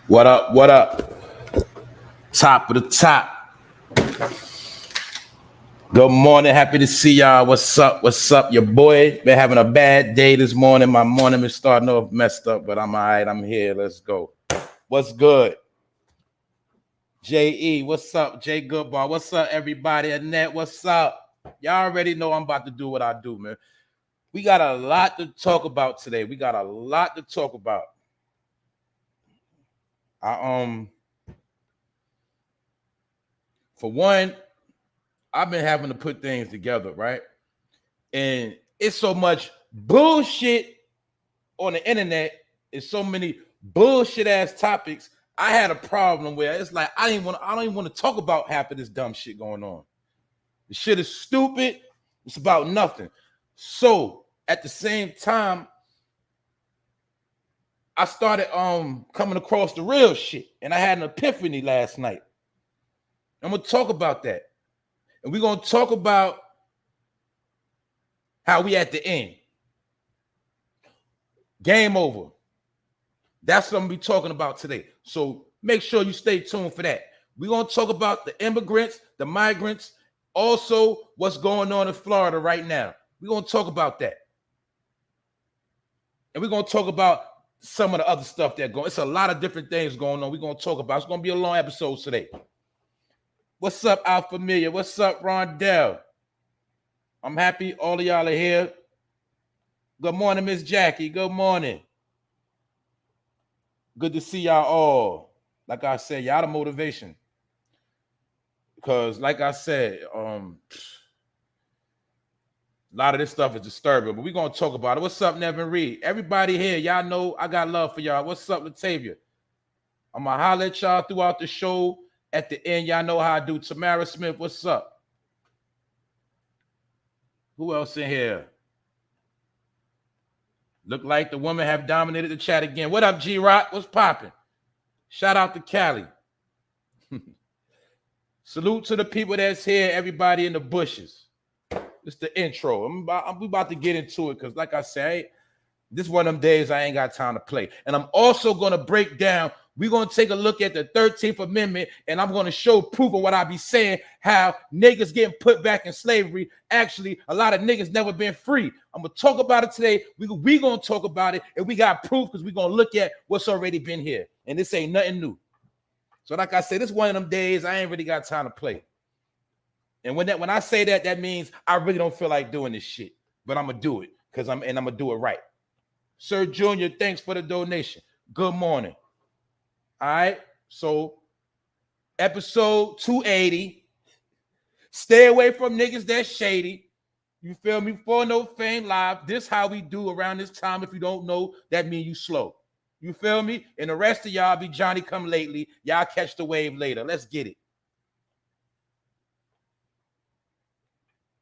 What up? What up? Top of the top. Good morning. Happy to see y'all. What's up? What's up? Your boy been having a bad day this morning. My morning is starting off messed up, but I'm all right. I'm here. Let's go. What's good? J.E. What's up? Jay Goodbar. What's up, everybody? Annette, what's up? Y'all already know I'm about to do what I do, man. We got a lot to talk about today. For one, I've been having to put things together, right? And it's so much bullshit on the internet. It's so many bullshit ass topics. I had a problem where it's like I don't even want to talk about half of this dumb shit going on. The shit is stupid. It's about nothing. So at the same time, I started coming across the real shit, and I had an epiphany last night. I'm gonna talk about that. And we're going to talk about how we at the end. Game over. That's what I'm going to be talking about today. So make sure you stay tuned for that. We're going to talk about the immigrants, the migrants, also what's going on in Florida right now. We're going to talk about that. And we're going to talk about some of the other stuff that's going on. It's a lot of different things going on. We're going to talk about. It's going to be a long episode today. What's up, Al Familia? What's up, Rondell? I'm happy all of y'all are here. Good morning, Miss Jackie. Good morning. Good to see y'all all. Like I said, y'all the motivation. Because, like I said, a lot of this stuff is disturbing, but we're going to talk about it. What's up, Nevin Reed? Everybody here, y'all know I got love for y'all. What's up, Latavia? I'm going to holler at y'all throughout the show. At the end, y'all know how I do. Tamara Smith, what's up? Who else in here? Look like the women have dominated the chat again. What up, G-Rock? What's popping? Shout out to Cali. Salute to the people that's here, everybody in the bushes. It's the intro. I'm about to get into it because, like I say, this is one of them days I ain't got time to play. And I'm also going to break down. We're going to take a look at the 13th Amendment, and I'm going to show proof of what I be saying, how niggas getting put back in slavery. Actually, a lot of niggas never been free. I'm going to talk about it today. We going to talk about it, and we got proof because we're going to look at what's already been here. And this ain't nothing new. So like I said, this is one of them days I ain't really got time to play. And when I say that, that means I really don't feel like doing this shit. But I'm going to do it because I'm going to do it right. Sir Junior, thanks for the donation. Good morning. All right, so episode 280. Stay away from niggas that's shady. You feel me? For No Fame Live. This how we do around this time. If you don't know, that means you slow. You feel me? And the rest of y'all be Johnny come lately. Y'all catch the wave later. Let's get it.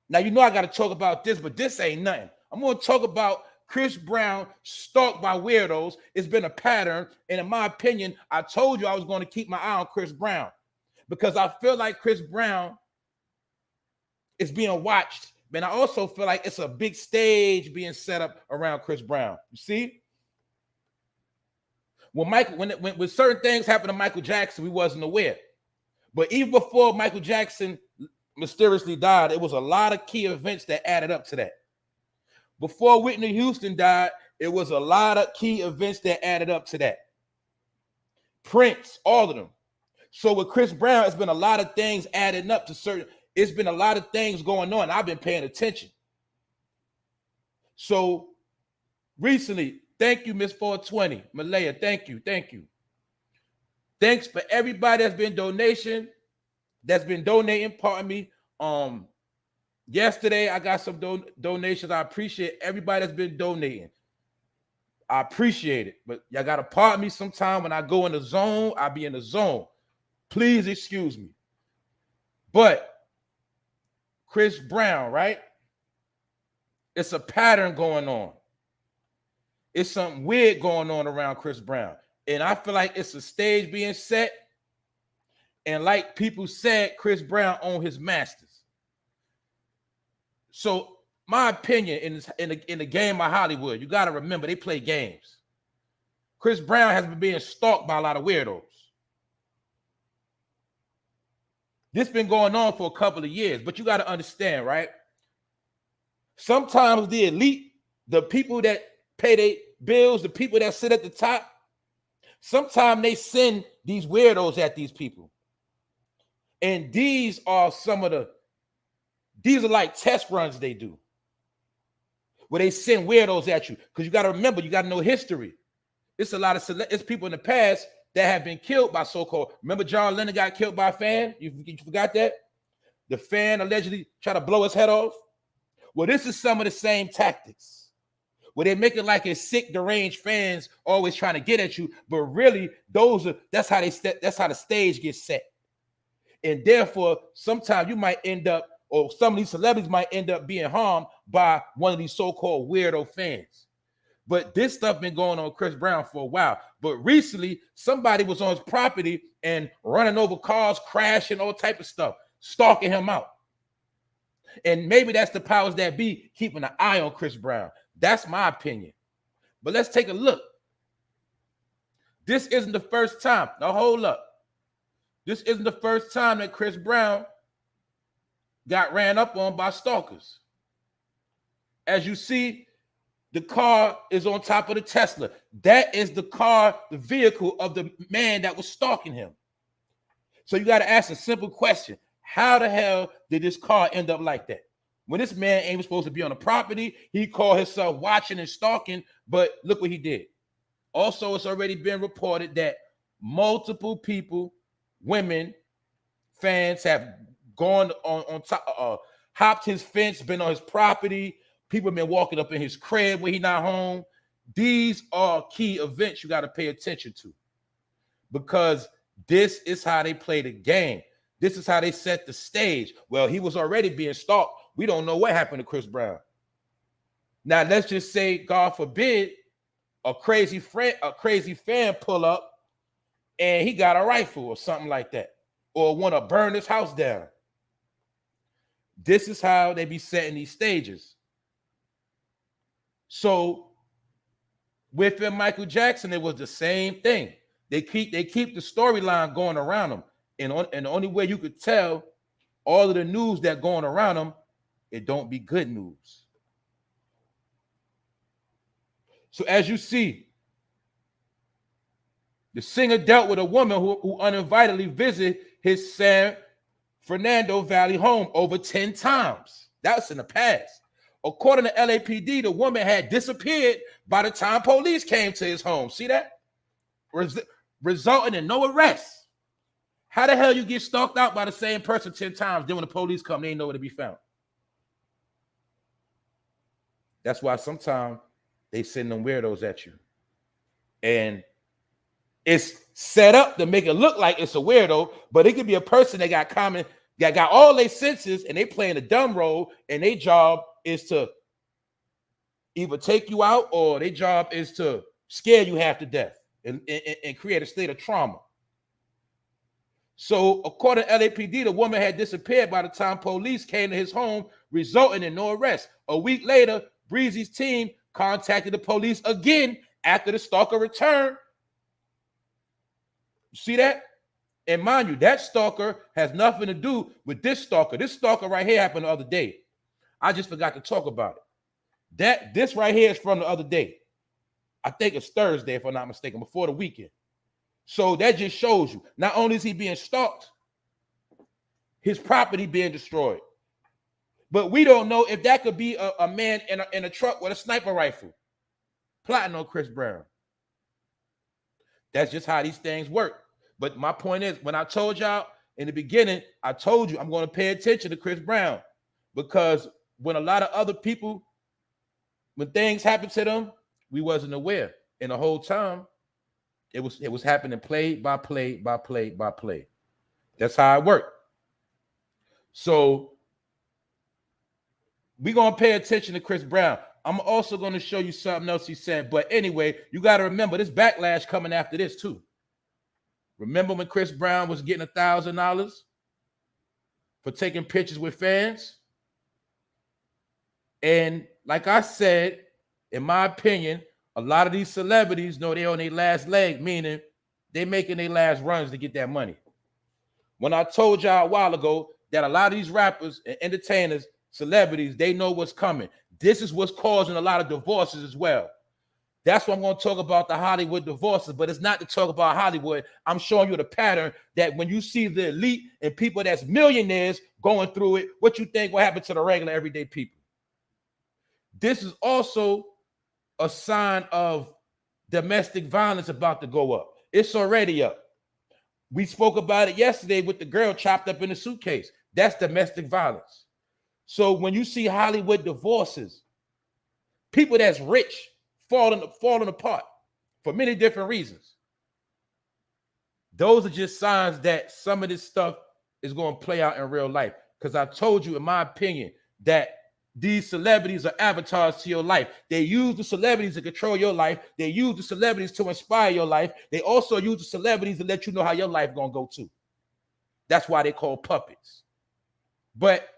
Now, you know I got to talk about this, but this ain't nothing. I'm going to talk about Chris Brown stalked by weirdos. It's been a pattern. And in my opinion, I told you I was going to keep my eye on Chris Brown because I feel like Chris Brown is being watched. But I also feel like it's a big stage being set up around Chris Brown. You see? When certain things happened to Michael Jackson, we wasn't aware. But even before Michael Jackson mysteriously died, it was a lot of key events that added up to that. Before Whitney Houston died, it was a lot of key events that added up to that. Prince, all of them. So with Chris Brown, it's been a lot of things adding up to certain. It's been a lot of things going on. I've been paying attention. So recently, thank you, Miss 420. Malaya, thank you. Thanks for everybody that's been donating. Pardon me. Yesterday, I got some donations. I appreciate everybody that's been donating. I appreciate it. But y'all got to pardon me sometime when I go in the zone. I be in the zone. Please excuse me. But Chris Brown, right? It's a pattern going on. It's something weird going on around Chris Brown. And I feel like it's a stage being set. And like people said, Chris Brown owned his masters. So my opinion in the game of Hollywood, you got to remember they play games. Chris Brown has been being stalked by a lot of weirdos. This been going on for a couple of years, but you got to understand, right? Sometimes the elite, the people that pay their bills, the people that sit at the top, sometimes they send these weirdos at these people. And these are like test runs they do, where they send weirdos at you. Because you got to remember, you got to know history. It's a lot of it's people in the past that have been killed by so-called. Remember John Lennon got killed by a fan? You forgot that? The fan allegedly tried to blow his head off. Well, this is some of the same tactics, where they make it like it's sick, deranged fans always trying to get at you, but really that's how the stage gets set. And therefore, sometimes you might end up, or some of these celebrities might end up being harmed by one of these so-called weirdo fans. But this stuff been going on with Chris Brown for a while. But recently, somebody was on his property and running over cars, crashing, all type of stuff, stalking him out. And maybe that's the powers that be keeping an eye on Chris Brown. That's my opinion. But let's take a look. This isn't the first time. Now, hold up. This isn't the first time that Chris Brown got ran up on by stalkers. As you see, the car is on top of the Tesla. That is the car, the vehicle of the man that was stalking him. So you got to ask a simple question. How the hell did this car end up like that? When this man ain't supposed to be on the property, he called himself watching and stalking, but look what he did. Also, it's already been reported that multiple people, women, fans have gone on top, hopped his fence, been on his property. People have been walking up in his crib when he's not home. These are key events you got to pay attention to, because this is how they play the game. This is how they set the stage. Well, he was already being stalked. We don't know what happened to Chris Brown. Now, let's just say, God forbid, a crazy fan pull up and he got a rifle or something like that, or want to burn his house down. This is how they be setting these stages. So with Michael Jackson, it was the same thing. They keep the storyline going around him. And the only way you could tell all of the news that going around him, it don't be good news. So as you see, the singer dealt with a woman who uninvitedly visited his San Fernando Valley home over 10 times. That's in the past. According to LAPD, the woman had disappeared by the time police came to his home. See that? Resulting in no arrest. How the hell you get stalked out by the same person 10 times, then when the police come, they ain't nowhere to be found? That's why sometimes they send them weirdos at you. And it's set up to make it look like it's a weirdo, but it could be a person that got all their senses and they playing a dumb role, and their job is to either take you out or their job is to scare you half to death and create a state of trauma. So according to LAPD, the woman had disappeared by the time police came to his home, resulting in no arrest. A week later, Breezy's team contacted the police again after the stalker returned. See that? And mind you, that stalker has nothing to do with this stalker. This stalker right here happened the other day. I just forgot to talk about it. This right here is from the other day. I think it's Thursday, if I'm not mistaken, before the weekend. So that just shows you, not only is he being stalked, his property being destroyed. But we don't know if that could be a man in a truck with a sniper rifle plotting on Chris Brown. That's just how these things work. But my point is, when I told y'all in the beginning, I told you I'm going to pay attention to Chris Brown, because when a lot of other people, when things happen to them, we wasn't aware. And the whole time, it was happening play by play by play by play. That's how it worked. So we're going to pay attention to Chris Brown. I'm also going to show you something else he said. But anyway, you got to remember, this backlash coming after this too. Remember when Chris Brown was getting $1,000 for taking pictures with fans? And like I said, in my opinion, A lot of these celebrities know they're on their last leg, meaning they making their last runs to get that money. When I told y'all a while ago that a lot of these rappers and entertainers, celebrities, they know what's coming. This is what's causing a lot of divorces as well. That's why I'm going to talk about the Hollywood divorces, but it's not to talk about Hollywood. I'm showing you the pattern that when you see the elite and people that's millionaires going through it, what you think will happen to the regular everyday people? This is also a sign of domestic violence about to go up. It's already up. We spoke about it yesterday with the girl chopped up in a suitcase. That's domestic violence. So when you see Hollywood divorces, people that's rich falling apart for many different reasons. Those are just signs that some of this stuff is going to play out in real life. Because I told you, in my opinion, that these celebrities are avatars to your life. They use the celebrities to control your life. They use the celebrities to inspire your life. They also use the celebrities to let you know how your life going to go too. That's why they call puppets. But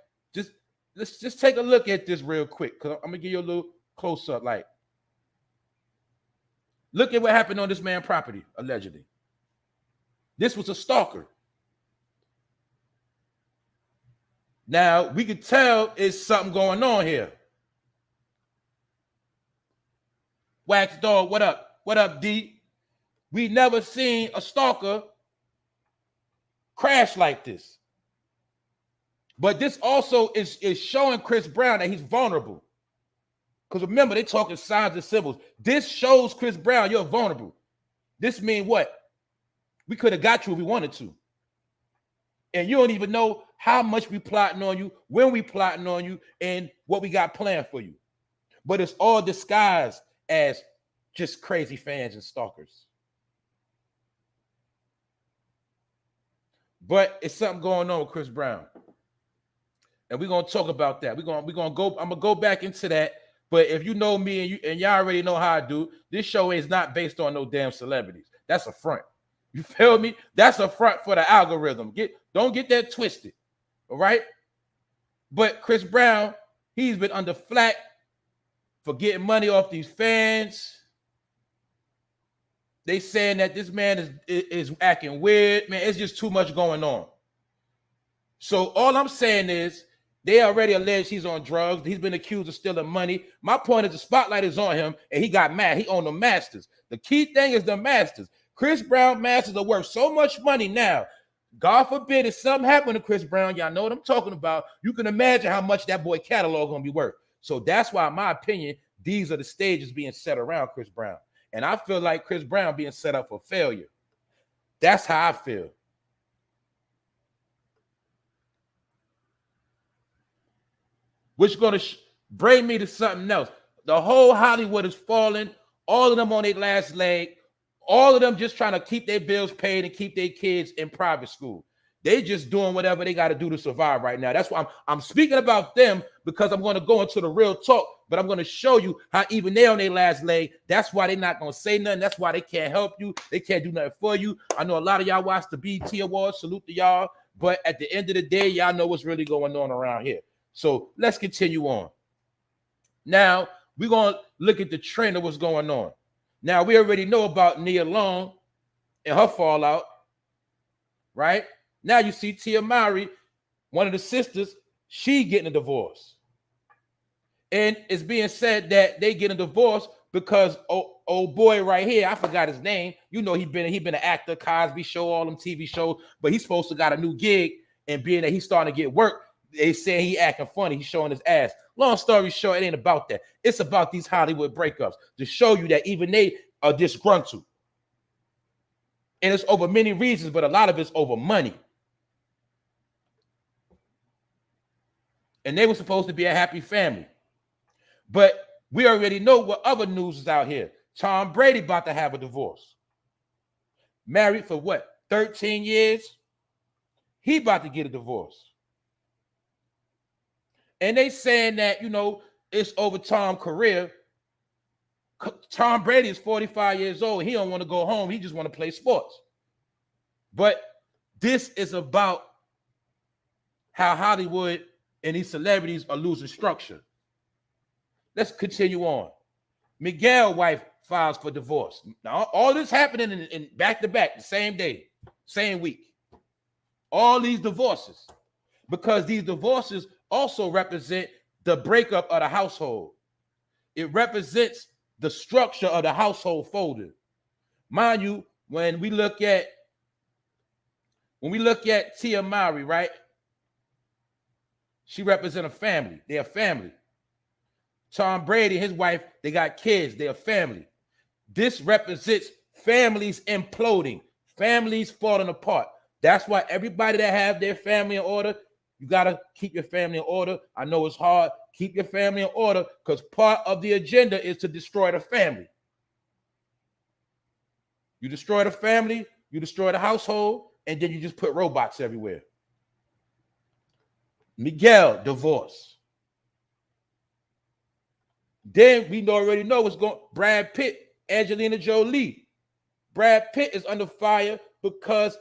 let's just take a look at this real quick, because I'm going to give you a little close-up. Like, look at what happened on this man's property, allegedly. This was a stalker. Now, we could tell it's something going on here. Wax Dog, what up? What up, D? We never seen a stalker crash like this. But this also is showing Chris Brown that he's vulnerable. Because remember, they're talking signs and symbols. This shows Chris Brown you're vulnerable. This means what? We could have got you if we wanted to. And you don't even know how much we plotting on you, when we plotting on you, and what we got planned for you. But it's all disguised as just crazy fans and stalkers. But it's something going on with Chris Brown. And we're gonna talk about that. We're gonna go. I'm gonna go back into that. But if you know me and y'all already know how I do, this show is not based on no damn celebrities. That's a front. You feel me? That's a front for the algorithm. Don't get that twisted. All right. But Chris Brown, he's been under flack for getting money off these fans. They saying that this man is acting weird. Man, it's just too much going on. So all I'm saying is they already allege he's on drugs. He's been accused of stealing money. My point is the spotlight is on him, and he got mad. He owned the masters. The key thing is the masters. Chris Brown masters are worth so much money now. God forbid if something happened to Chris Brown, y'all know what I'm talking about. You can imagine how much that boy catalog gonna be worth. So that's why, in my opinion, these are the stages being set around Chris Brown. And I feel like Chris Brown being set up for failure. That's how I feel. Which is going to bring me to something else. The whole Hollywood is falling. All of them on their last leg. All of them just trying to keep their bills paid and keep their kids in private school. They just doing whatever they got to do to survive right now. That's why I'm speaking about them, because I'm going to go into the real talk, but I'm going to show you how even they on their last leg. That's why they're not going to say nothing. That's why they can't help you. They can't do nothing for you. I know a lot of y'all watch the BET Awards. Salute to y'all. But at the end of the day, y'all know what's really going on around here. So let's continue on. Now, we're going to look at the trend of what's going on. Now, we already know about Nia Long and her fallout, right? Now you see Tia Mowry, one of the sisters, she getting a divorce. And it's being said that they getting a divorce because old boy right here, I forgot his name. You know, he been an actor, Cosby Show, all them TV shows, but he's supposed to got a new gig, and being that he's starting to get work, they say he acting funny. He's showing his ass. Long story short, it ain't about that. It's about these Hollywood breakups to show you that even they are disgruntled. And it's over many reasons, but a lot of it's over money. And they were supposed to be a happy family. But we already know what other news is out here. Tom Brady about to have a divorce. Married for what, 13 years? He about to get a divorce. And they saying that, you know, it's over Tom's career. Tom Brady is 45 years old. He don't want to go home. He just want to play sports. But this is about how Hollywood and these celebrities are losing structure. Let's continue on. Miguel's wife files for divorce. Now, all this happening in back to back, the same day, same week. All these divorces, because these divorces also represent the breakup of the household. It represents the structure of the household folded. Mind you, when we look at Tia Mowry, right? She represents a family. They're a family. Tom Brady, his wife, they got kids. They're a family. This represents families imploding, families falling apart. That's why everybody that have their family in order, you got to keep your family in order. I know it's hard. Keep your family in order, because part of the agenda is to destroy the family. You destroy the family, you destroy the household, and then you just put robots everywhere. Miguel, divorce. Then we already know what's going. Brad Pitt, Angelina Jolie. Brad Pitt is under fire because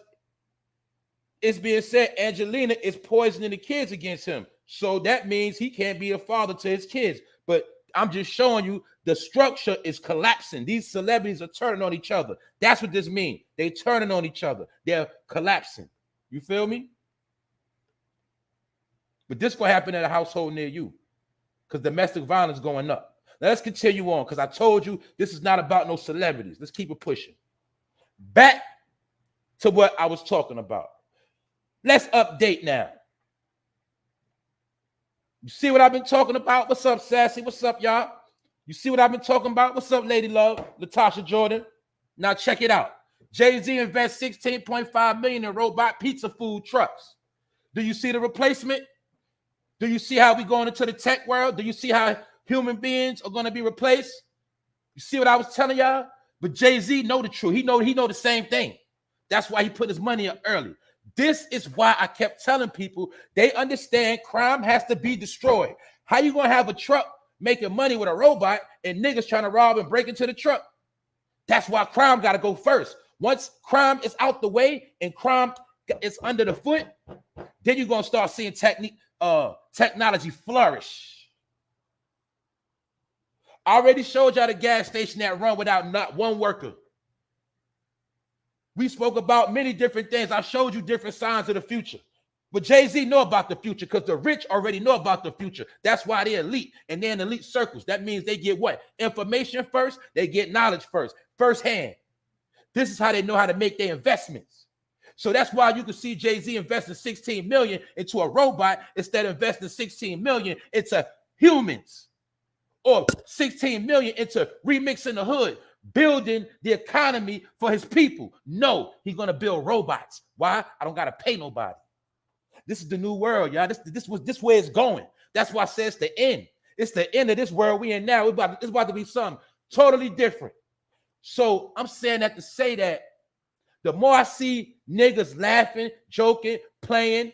it's being said Angelina is poisoning the kids against him. So that means he can't be a father to his kids. But I'm just showing you the structure is collapsing. These celebrities are turning on each other. That's what this means. They're turning on each other. They're collapsing. You feel me? But this going to happen at a household near you because domestic violence is going up. Now let's continue on, because I told you this is not about no celebrities. Let's keep it pushing. Back to what I was talking about. Let's update now. You see what I've been talking about? What's up, Sassy? What's up, y'all? You see what I've been talking about? What's up, Lady Love? Latasha Jordan? Now check it out. Jay-Z invests $16.5 million in robot pizza food trucks. Do you see the replacement? Do you see how we going into the tech world? Do you see how human beings are going to be replaced? You see what I was telling y'all? But Jay-Z know the truth. He know the same thing. That's why he put his money up early. This is why I kept telling people they understand crime has to be destroyed. How you going to have a truck making money with a robot and niggas trying to rob and break into the truck? That's why crime got to go first. Once crime is out the way and crime is under the foot, then you're going to start seeing technology flourish. I already showed y'all the gas station that run without not one worker. We spoke about many different things. I showed you different signs of the future. But Jay-Z know about the future because the rich already know about the future. That's why they're elite, and they're in elite circles. That means they get what? Information first. They get knowledge first, firsthand. This is how they know how to make their investments. So that's why you can see Jay-Z investing $16 million into a robot instead of investing $16 million into humans, or $16 million into remixing the hood, building the economy for his people. No, he's going to build robots. Why? I don't got to pay nobody. This is the new world, y'all. This way it's going. That's why I say it's the end. It's the end of this world we in now. It's about to be something totally different. So I'm saying that to say that the more I see niggas laughing, joking, playing,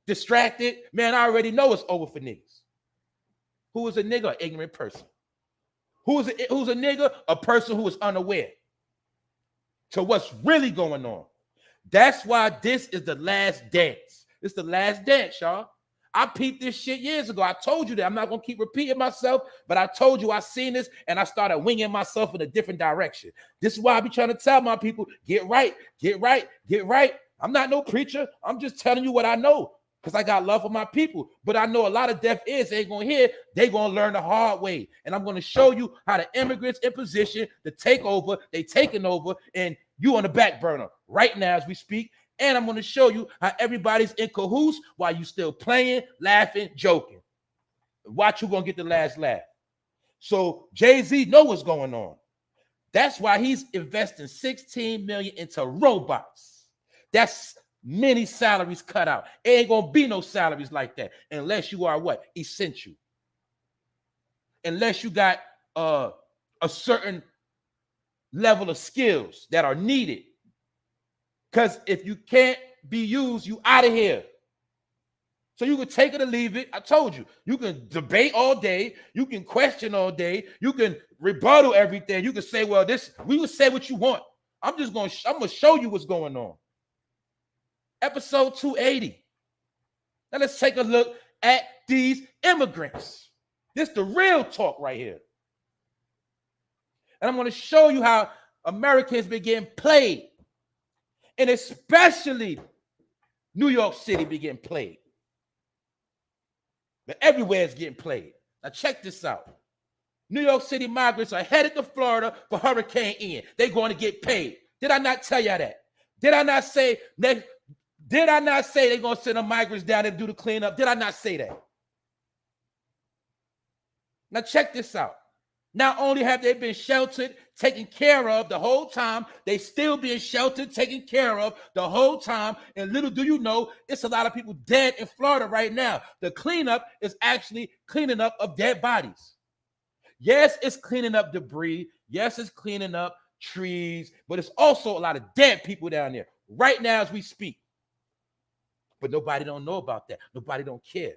distracted, man, I already know it's over for niggas. Who is a nigga? An ignorant person. Who's a nigga? A person who is unaware to what's really going on. That's why this is the last dance. It's the last dance, y'all. I peeped this shit years ago. I told you that. I'm not going to keep repeating myself, but I told you I seen this, and I started winging myself in a different direction. This is why I be trying to tell my people, get right, get right, get right. I'm not no preacher. I'm just telling you what I know, because I got love for my people. But I know a lot of deaf ears ain't going to hear. They going to learn the hard way. And I'm going to show you how the immigrants in position to take over, they taking over, and you on the back burner right now as we speak. And I'm going to show you how everybody's in cahoots while you still playing, laughing, joking. Watch who's going to get the last laugh. So Jay-Z know what's going on. That's why he's investing $16 million into robots. That's many salaries cut out. It ain't going to be no salaries like that unless you are what? Essential. Unless you got a certain level of skills that are needed. Because if you can't be used, you out of here. So you can take it or leave it. I told you. You can debate all day. You can question all day. You can rebuttal everything. You can say, well, we will say what you want. I'm going to show you what's going on. Episode 280. Now let's take a look at these immigrants. This is the real talk right here. And I'm going to show you how Americans been getting played. And especially New York City be getting played. But everywhere it's getting played. Now check this out. New York City migrants are headed to Florida for Hurricane Ian. They're going to get paid. Did I not tell y'all that? Did I not say they're going to send the migrants down there to do the cleanup? Did I not say that? Now check this out. Not only have they been sheltered, taken care of the whole time, they still being sheltered, taken care of the whole time. And little do you know, it's a lot of people dead in Florida right now. The cleanup is actually cleaning up of dead bodies. Yes, it's cleaning up debris. Yes, it's cleaning up trees, but it's also a lot of dead people down there right now as we speak. But nobody don't know about that. Nobody don't care.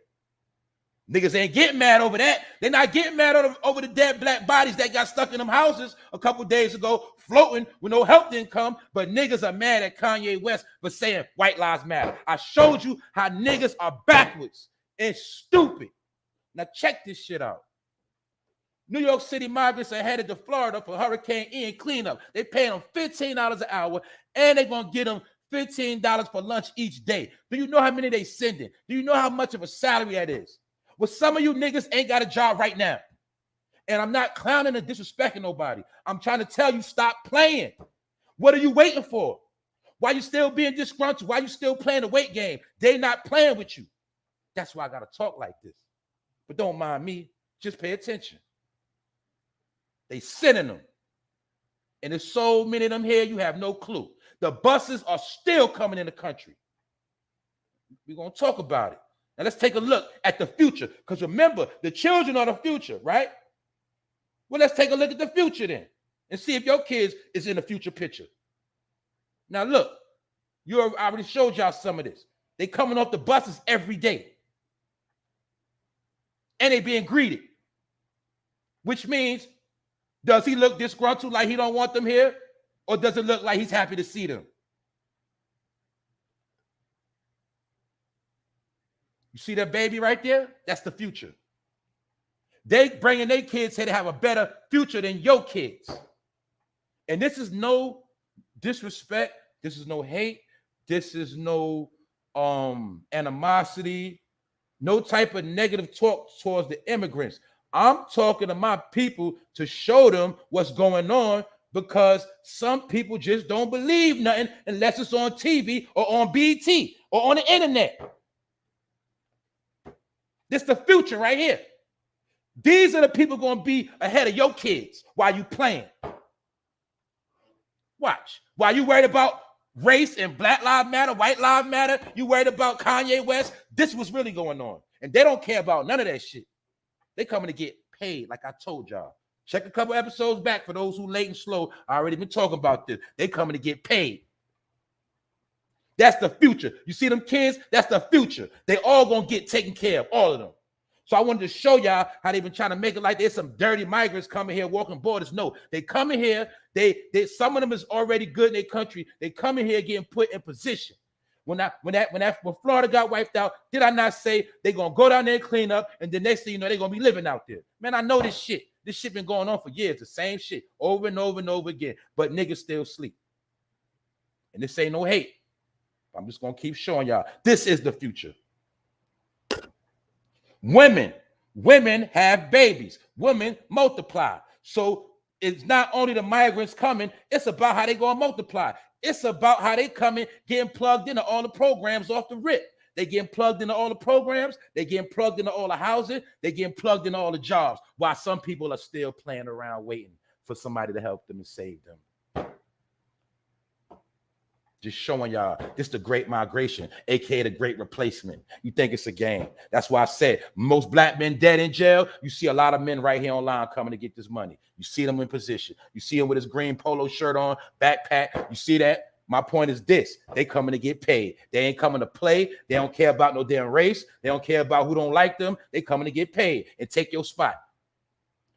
Niggas ain't getting mad over that. They're not getting mad over the dead black bodies that got stuck in them houses a couple days ago, floating with no health income. But niggas are mad at Kanye West for saying white lives matter. I showed you how niggas are backwards and stupid. Now check this shit out. New York City migrants are headed to Florida for Hurricane Ian cleanup. They paying them $15 an hour, and they're going to get them $15 for lunch each day. Do you know how many they sending? Do you know how much of a salary that is? Well, some of you niggas ain't got a job right now. And I'm not clowning or disrespecting nobody. I'm trying to tell you, stop playing. What are you waiting for? Why you still being disgruntled? Why you still playing the weight game? They not playing with you. That's why I got to talk like this. But don't mind me. Just pay attention. They sending them. And there's so many of them here, you have no clue. The buses are still coming in the country. We're going to talk about it. Now let's take a look at the future. Because remember, the children are the future, right? Well, let's take a look at the future then. And see if your kids is in the future picture. Now look, I already showed y'all some of this. They coming off the buses every day. And they being greeted. Which means, does he look disgruntled like he don't want them here? Or does it look like he's happy to see them? You see that baby right there? That's the future. They bringing their kids here to have a better future than your kids. And this is no disrespect. This is no hate. This is no animosity. No type of negative talk towards the immigrants. I'm talking to my people to show them what's going on, because some people just don't believe nothing unless it's on TV or on BT or on the internet. This is the future right here. These are the people going to be ahead of your kids while you playing. Watch. While you worried about race and Black Lives Matter, White Lives Matter, you worried about Kanye West. This is what's really going on. And they don't care about none of that shit. They coming to get paid, like I told y'all. Check a couple episodes back for those who late and slow. I already been talking about this. They coming to get paid. That's the future. You see them kids? That's the future. They all gonna get taken care of, all of them. So I wanted to show y'all how they've been trying to make it like there's some dirty migrants coming here walking borders. No, they coming here. They some of them is already good in their country. They coming here getting put in position. When Florida got wiped out, did I not say they're gonna go down there and clean up, and the next thing you know, they're gonna be living out there? Man, I know this shit. This shit been going on for years, the same shit over and over and over again. But niggas still sleep. And this ain't no hate. I'm just gonna keep showing y'all. This is the future. Women have babies. Women multiply. So it's not only the migrants coming, it's about how they gonna multiply. It's about how they coming, getting plugged into all the programs off the rip. They getting plugged into all the programs. They getting plugged into all the housing. They getting plugged into all the jobs, while some people are still playing around waiting for somebody to help them and save them. Just showing y'all this is the great migration, aka the great replacement. You think it's a game. That's why I said most black men dead in jail. You see a lot of men right here online coming to get this money. You see them in position. You see him with his green polo shirt on, backpack. You see that? My point is this. They coming to get paid. They ain't coming to play. They don't care about no damn race. They don't care about who don't like them. They coming to get paid and take your spot.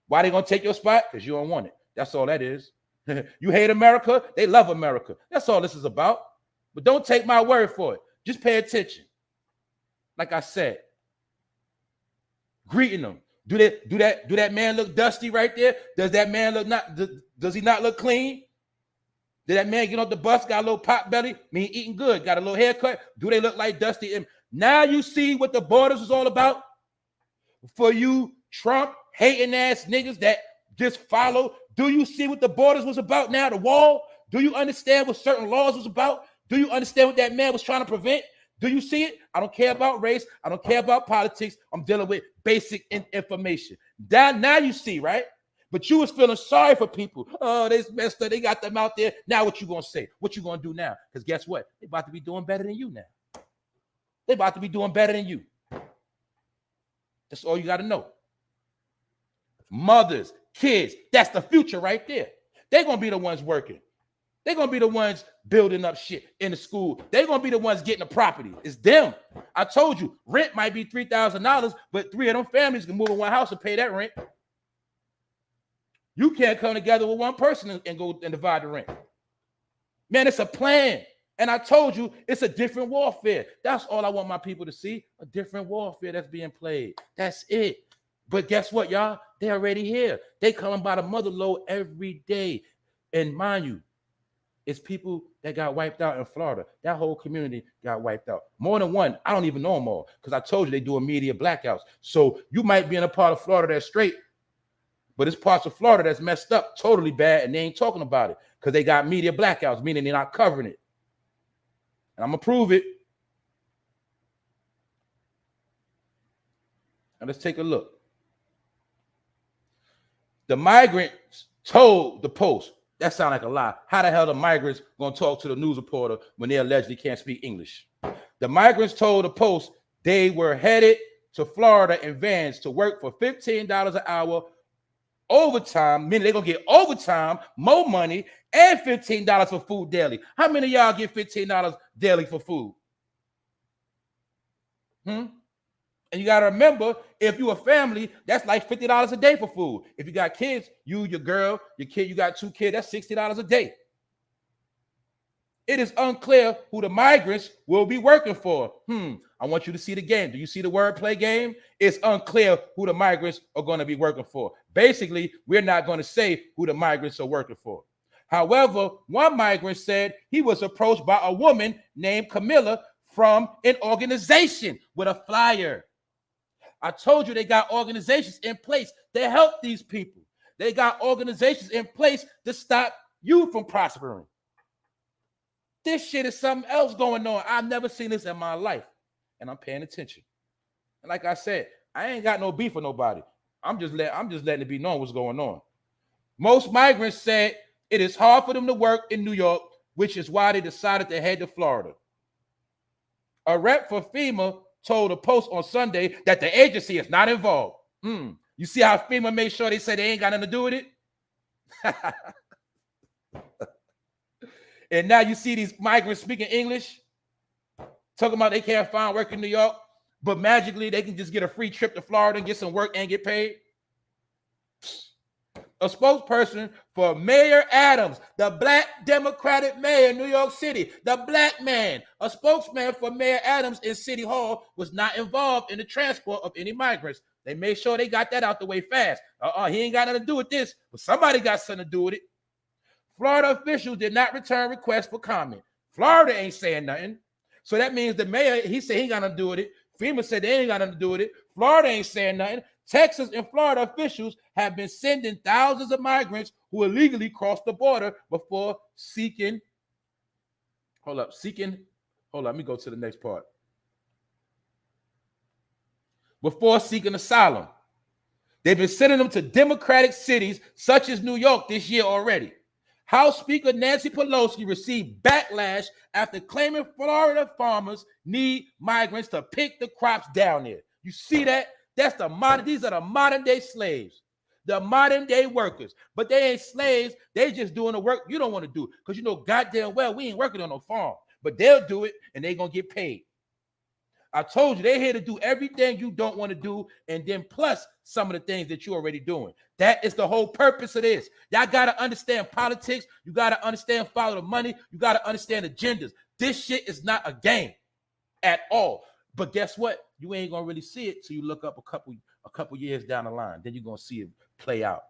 Why they gonna take your spot? Because you don't want it. That's all that is. You hate America, they love America. That's all this is about. But don't take my word for it. Just pay attention. Like I said, greeting them. Do that man look dusty right there? Does that man look not? Does he not look clean? Did that man get off the bus, got a little pot belly? Mean eating good, got a little haircut? Do they look like Dusty? Now you see what the borders is all about? For you Trump hating ass niggas that just follow. Do you see what the borders was about now? The wall? Do you understand what certain laws was about? Do you understand what that man was trying to prevent? Do you see it? I don't care about race. I don't care about politics. I'm dealing with basic information. Now you see, right? But you was feeling sorry for people. Oh, they messed up. They got them out there. Now what you gonna say? What you gonna do now? Because guess what? They about to be doing better than you now. They about to be doing better than you. That's all you got to know. Mothers, kids, that's the future right there. They're going to be the ones working. They're going to be the ones building up shit in the school. They're going to be the ones getting the property. It's them. I told you, rent might be $3,000, but 3 of them families can move in one house and pay that rent. You can't come together with one person and go and divide the rent. Man, it's a plan. And I told you, it's a different warfare. That's all I want my people to see, a different warfare that's being played. That's it. But guess what, y'all? They're already here. They coming by the mother load every day. And mind you, it's people that got wiped out in Florida. That whole community got wiped out. More than one. I don't even know them all because I told you they do immediate blackouts. So you might be in a part of Florida that's straight, but it's parts of Florida that's messed up totally bad, and they ain't talking about it because they got media blackouts, meaning they're not covering it. And I'm going to prove it. Now let's take a look. The migrants told the Post. That sounds like a lie. How the hell the migrants going to talk to the news reporter when they allegedly can't speak English? The migrants told the Post they were headed to Florida in vans to work for $15 an hour overtime, meaning they're going to get overtime, more money, and $15 for food daily. How many of y'all get $15 daily for food? And you got to remember, if you're a family, that's like $50 a day for food. If you got kids, you, your girl, your kid, you got 2 kids, that's $60 a day. It is unclear who the migrants will be working for. I want you to see the game. Do you see the wordplay game? It's unclear who the migrants are going to be working for. Basically, we're not going to say who the migrants are working for. However, one migrant said he was approached by a woman named Camilla from an organization with a flyer. I told you they got organizations in place to help these people. They got organizations in place to stop you from prospering. This shit is something else going on. I've never seen this in my life, and I'm paying attention. And like I said, I ain't got no beef with nobody. I'm just letting it be known what's going on. Most migrants said it is hard for them to work in New York, which is why they decided to head to Florida. A rep for FEMA told the Post on Sunday that the agency is not involved. You see how FEMA made sure they said they ain't got nothing to do with it? And now you see these migrants speaking English, talking about they can't find work in New York, but magically they can just get a free trip to Florida and get some work and get paid. A spokesperson for Mayor Adams, the black Democratic mayor in New York City, the black man, a spokesman for Mayor Adams in City Hall, was not involved in the transport of any migrants. They made sure they got that out the way fast. He ain't got nothing to do with this, but somebody got something to do with it. Florida officials did not return requests for comment. Florida ain't saying nothing. So that means the mayor, he said he ain't got nothing to do with it. FEMA said they ain't got nothing to do with it. Florida ain't saying nothing. Texas and Florida officials have been sending thousands of migrants who illegally crossed the border before seeking. Hold up, let me go to the next part. Before seeking asylum. They've been sending them to Democratic cities such as New York this year already. House Speaker Nancy Pelosi received backlash after claiming Florida farmers need migrants to pick the crops down there. You see that? These are the modern day slaves, the modern day workers. But they ain't slaves. They just doing the work you don't want to do because you know goddamn well we ain't working on no farm. But they'll do it and they're going to get paid. I told you they're here to do everything you don't want to do, and then plus some of the things that you're already doing. That is the whole purpose of this. Y'all got to understand politics. You got to understand follow the money. You got to understand agendas. This shit is not a game at all. But guess what? You ain't going to really see it till you look up a couple years down the line. Then you're going to see it play out.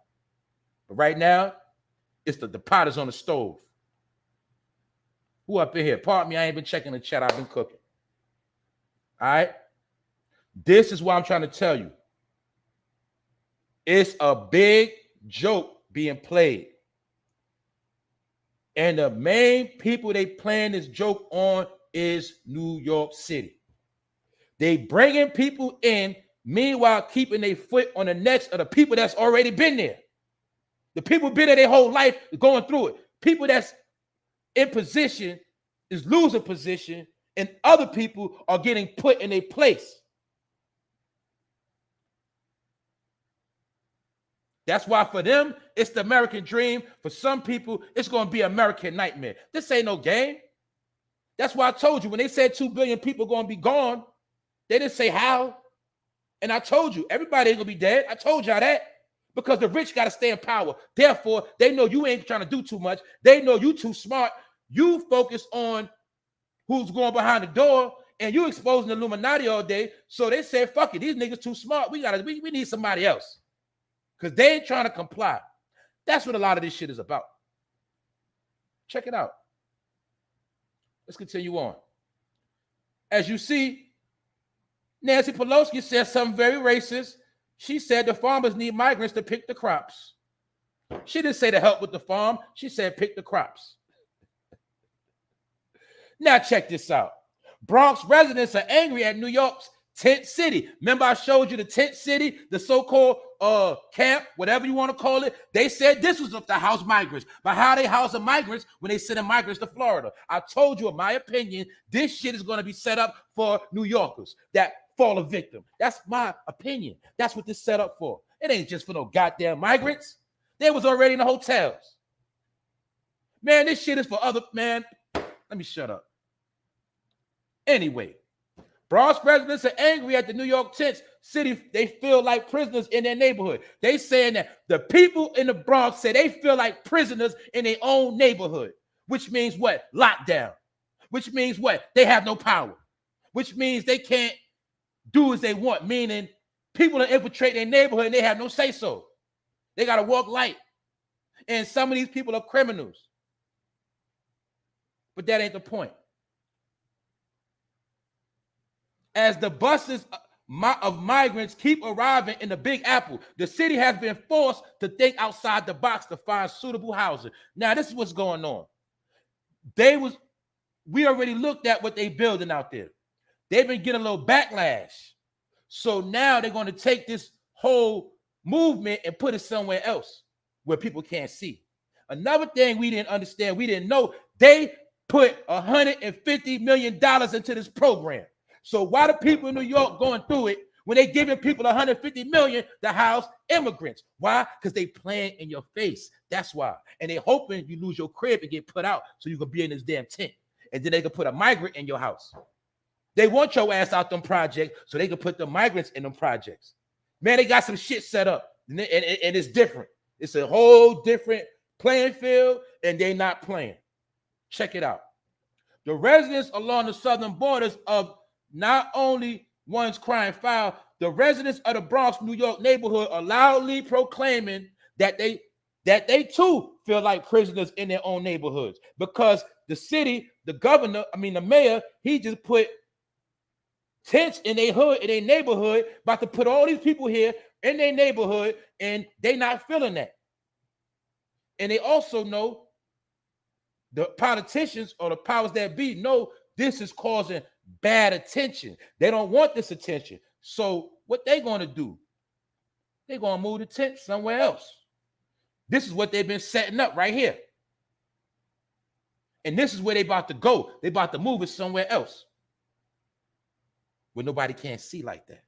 But right now, It's the pot is on the stove. Who up in here? Pardon me, I ain't been checking the chat. I've been cooking. All right? This is what I'm trying to tell you. It's a big joke being played. And the main people they playing this joke on is New York City. They bringing people in, meanwhile keeping their foot on the necks of the people that's already been there. The people been there their whole life going through it. People that's in position is losing position, and other people are getting put in a place. That's why for them, it's the American dream. For some people, it's going to be American nightmare. This ain't no game. That's why I told you, when they said 2 billion people going to be gone, they didn't say how. And I told you, everybody ain't going to be dead. I told y'all that. Because the rich got to stay in power. Therefore, they know you ain't trying to do too much. They know you too smart. You focus on who's going behind the door, and you exposing the Illuminati all day. So they said, fuck it, these niggas too smart. We need somebody else. Because they ain't trying to comply. That's what a lot of this shit is about. Check it out. Let's continue on. As you see, Nancy Pelosi said something very racist. She said the farmers need migrants to pick the crops. She didn't say to help with the farm. She said pick the crops. Now check this out. Bronx residents are angry at New York's tent city. Remember I showed you the tent city, the so-called camp, whatever you want to call it. They said this was up to house migrants. But how they house the migrants when they send migrants to Florida? I told you, in my opinion, this shit is going to be set up for New Yorkers that fall a victim. That's my opinion. That's what this set up for. It ain't just for no goddamn migrants. They was already in the hotels. Man, this shit is for other, man. Let me shut up. Anyway, Bronx residents are angry at the New York tent city. They feel like prisoners in their neighborhood. They saying that the people in the Bronx say they feel like prisoners in their own neighborhood, which means what? Lockdown. Which means what? They have no power. Which means they can't do as they want, meaning people that infiltrate their neighborhood and they have no say-so. They got to walk light. And some of these people are criminals. But that ain't the point. As the buses of migrants keep arriving in the Big Apple, the city has been forced to think outside the box to find suitable housing. Now, this is what's going on. We already looked at what they building out there. They've been getting a little backlash. So now they're going to take this whole movement and put it somewhere else where people can't see. Another thing we didn't understand, we didn't know, they put $150 million into this program. So why do people in New York going through it when they giving people $150 million to house immigrants? Why? Because they playing in your face. That's why. And they hoping you lose your crib and get put out so you can be in this damn tent. And then they can put a migrant in your house. They want your ass out them projects so they can put the migrants in them projects. Man, they got some shit set up. And it's different. It's a whole different playing field, and they not playing. Check it out. The residents along the southern borders of not only one's crying foul, the residents of the Bronx, New York neighborhood are loudly proclaiming that they too feel like prisoners in their own neighborhoods, because the city, the mayor, he just put tents in their hood, in their neighborhood, about to put all these people here in their neighborhood, and they not feeling that. And they also know, the politicians or the powers that be know this is causing bad attention. They don't want this attention. So what they going to do? They're going to move the tent somewhere else. This is what they've been setting up right here. And this is where they about to go. They about to move it somewhere else where nobody can't see like that.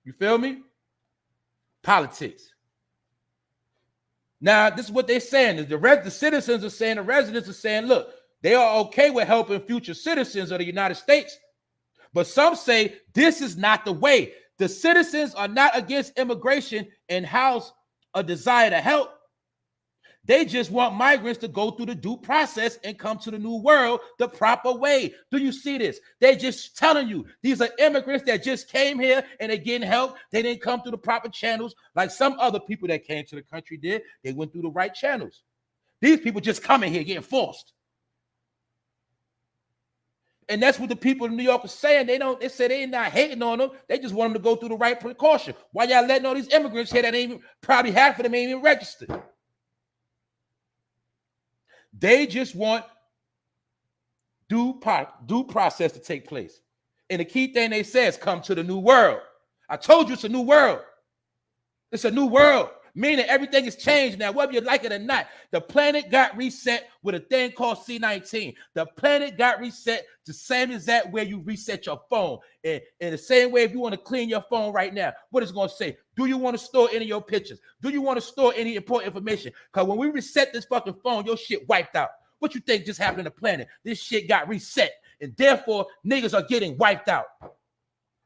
You feel me? Politics. Now, this is what they're saying. Is the citizens are saying, the residents are saying, look, they are okay with helping future citizens of the United States. But some say this is not the way. The citizens are not against immigration and house a desire to help. They just want migrants to go through the due process and come to the new world the proper way. Do you see this? They just telling you these are immigrants that just came here and they're getting help. They didn't come through the proper channels like some other people that came to the country did. They went through the right channels. These people just coming here getting forced. And that's what the people in New York are saying. They say they're not hating on them. They just want them to go through the right precaution. Why y'all letting all these immigrants here that ain't even, probably half of them ain't even registered? They just want due process to take place. And the key thing they say is come to the new world. I told you it's a new world. It's a new world. Meaning everything has changed now, whether you like it or not. The planet got reset with a thing called C19. The planet got reset the same as that where you reset your phone. And in the same way, if you want to clean your phone right now, what is it going to say? Do you want to store any of your pictures? Do you want to store any important information? Because when we reset this fucking phone, your shit wiped out. What you think just happened to the planet? This shit got reset. And therefore, niggas are getting wiped out.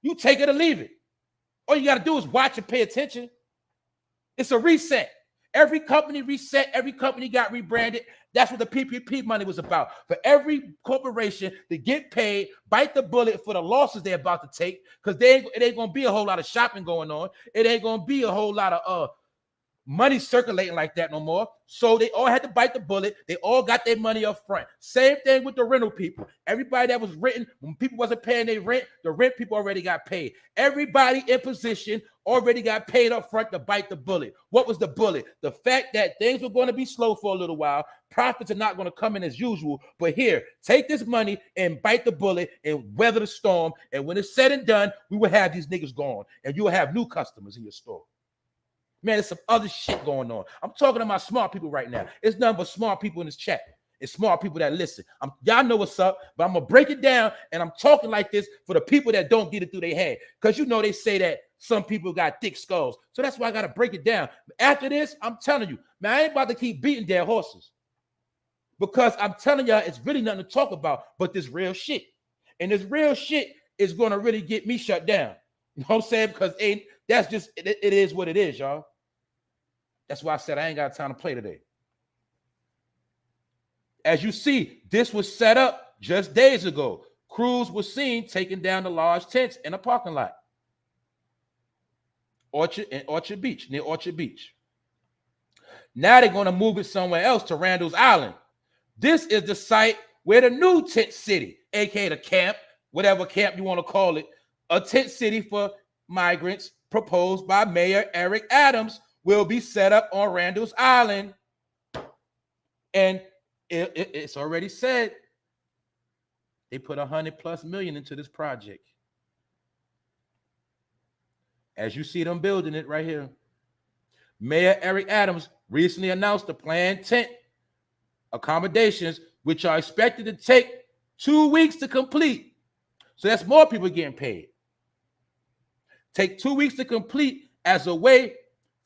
You take it or leave it. All you got to do is watch and pay attention. It's a reset. Every company reset. Every company got rebranded. That's what the PPP money was about. For every corporation to get paid, bite the bullet for the losses they're about to take, because it ain't going to be a whole lot of shopping going on. It ain't going to be a whole lot of money circulating like that no more. So they all had to bite the bullet. They all got their money up front. Same thing with the rental people. Everybody that was renting, when people wasn't paying their rent, the rent people already got paid. Everybody in position already got paid up front to bite the bullet. What was the bullet? The fact that things were going to be slow for a little while. Profits are not going to come in as usual. But here, take this money and bite the bullet and weather the storm. And when it's said and done, we will have these niggas gone. And you will have new customers in your store. Man, there's some other shit going on. I'm talking to my smart people right now. It's nothing but smart people in this chat. It's smart people that listen. Y'all know what's up, but I'm going to break it down, and I'm talking like this for the people that don't get it through their head. Because you know they say that some people got thick skulls. So that's why I got to break it down. After this, I'm telling you, man, I ain't about to keep beating dead horses. Because I'm telling y'all, it's really nothing to talk about but this real shit. And this real shit is going to really get me shut down. You know what I'm saying? Because that's just, it is what it is, y'all. That's why I said I ain't got time to play today. As you see, this was set up just days ago. Crews were seen taking down the large tents in a parking lot. Orchard Beach, near Orchard Beach. Now they're going to move it somewhere else to Randall's Island. This is the site where the new tent city, aka the camp, whatever camp you want to call it, a tent city for migrants proposed by Mayor Eric Adams, will be set up on Randall's Island. And it's already said they put $100+ million into this project. As you see them building it right here. Mayor Eric Adams recently announced the planned tent accommodations, which are expected to take 2 weeks to complete. So that's more people getting paid. Take 2 weeks to complete as a way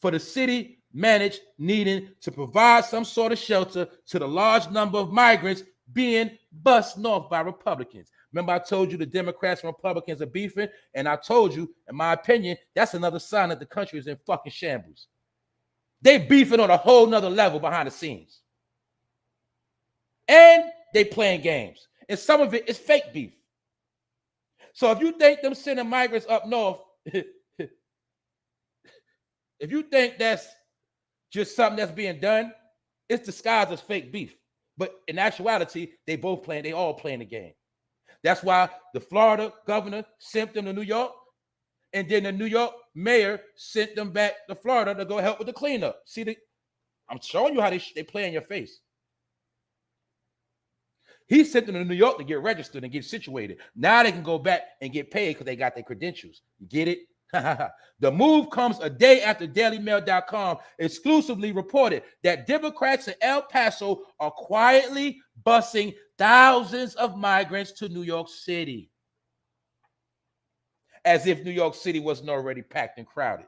for the city managed needing to provide some sort of shelter to the large number of migrants being bused north by Republicans. Remember I told you the Democrats and Republicans are beefing, and I told you, in my opinion, that's another sign that the country is in fucking shambles. They beefing on a whole nother level behind the scenes. And they playing games. And some of it is fake beef. So if you think them sending migrants up north, if you think that's just something that's being done, it's disguised as fake beef. But in actuality, they all playing the game. That's why the Florida governor sent them to New York, and then the New York mayor sent them back to Florida to go help with the cleanup. See, I'm showing you how they play in your face. He sent them to New York to get registered and get situated. Now they can go back and get paid because they got their credentials. You get it? The move comes a day after DailyMail.com exclusively reported that Democrats in El Paso are quietly busing thousands of migrants to New York City. As if New York City wasn't already packed and crowded.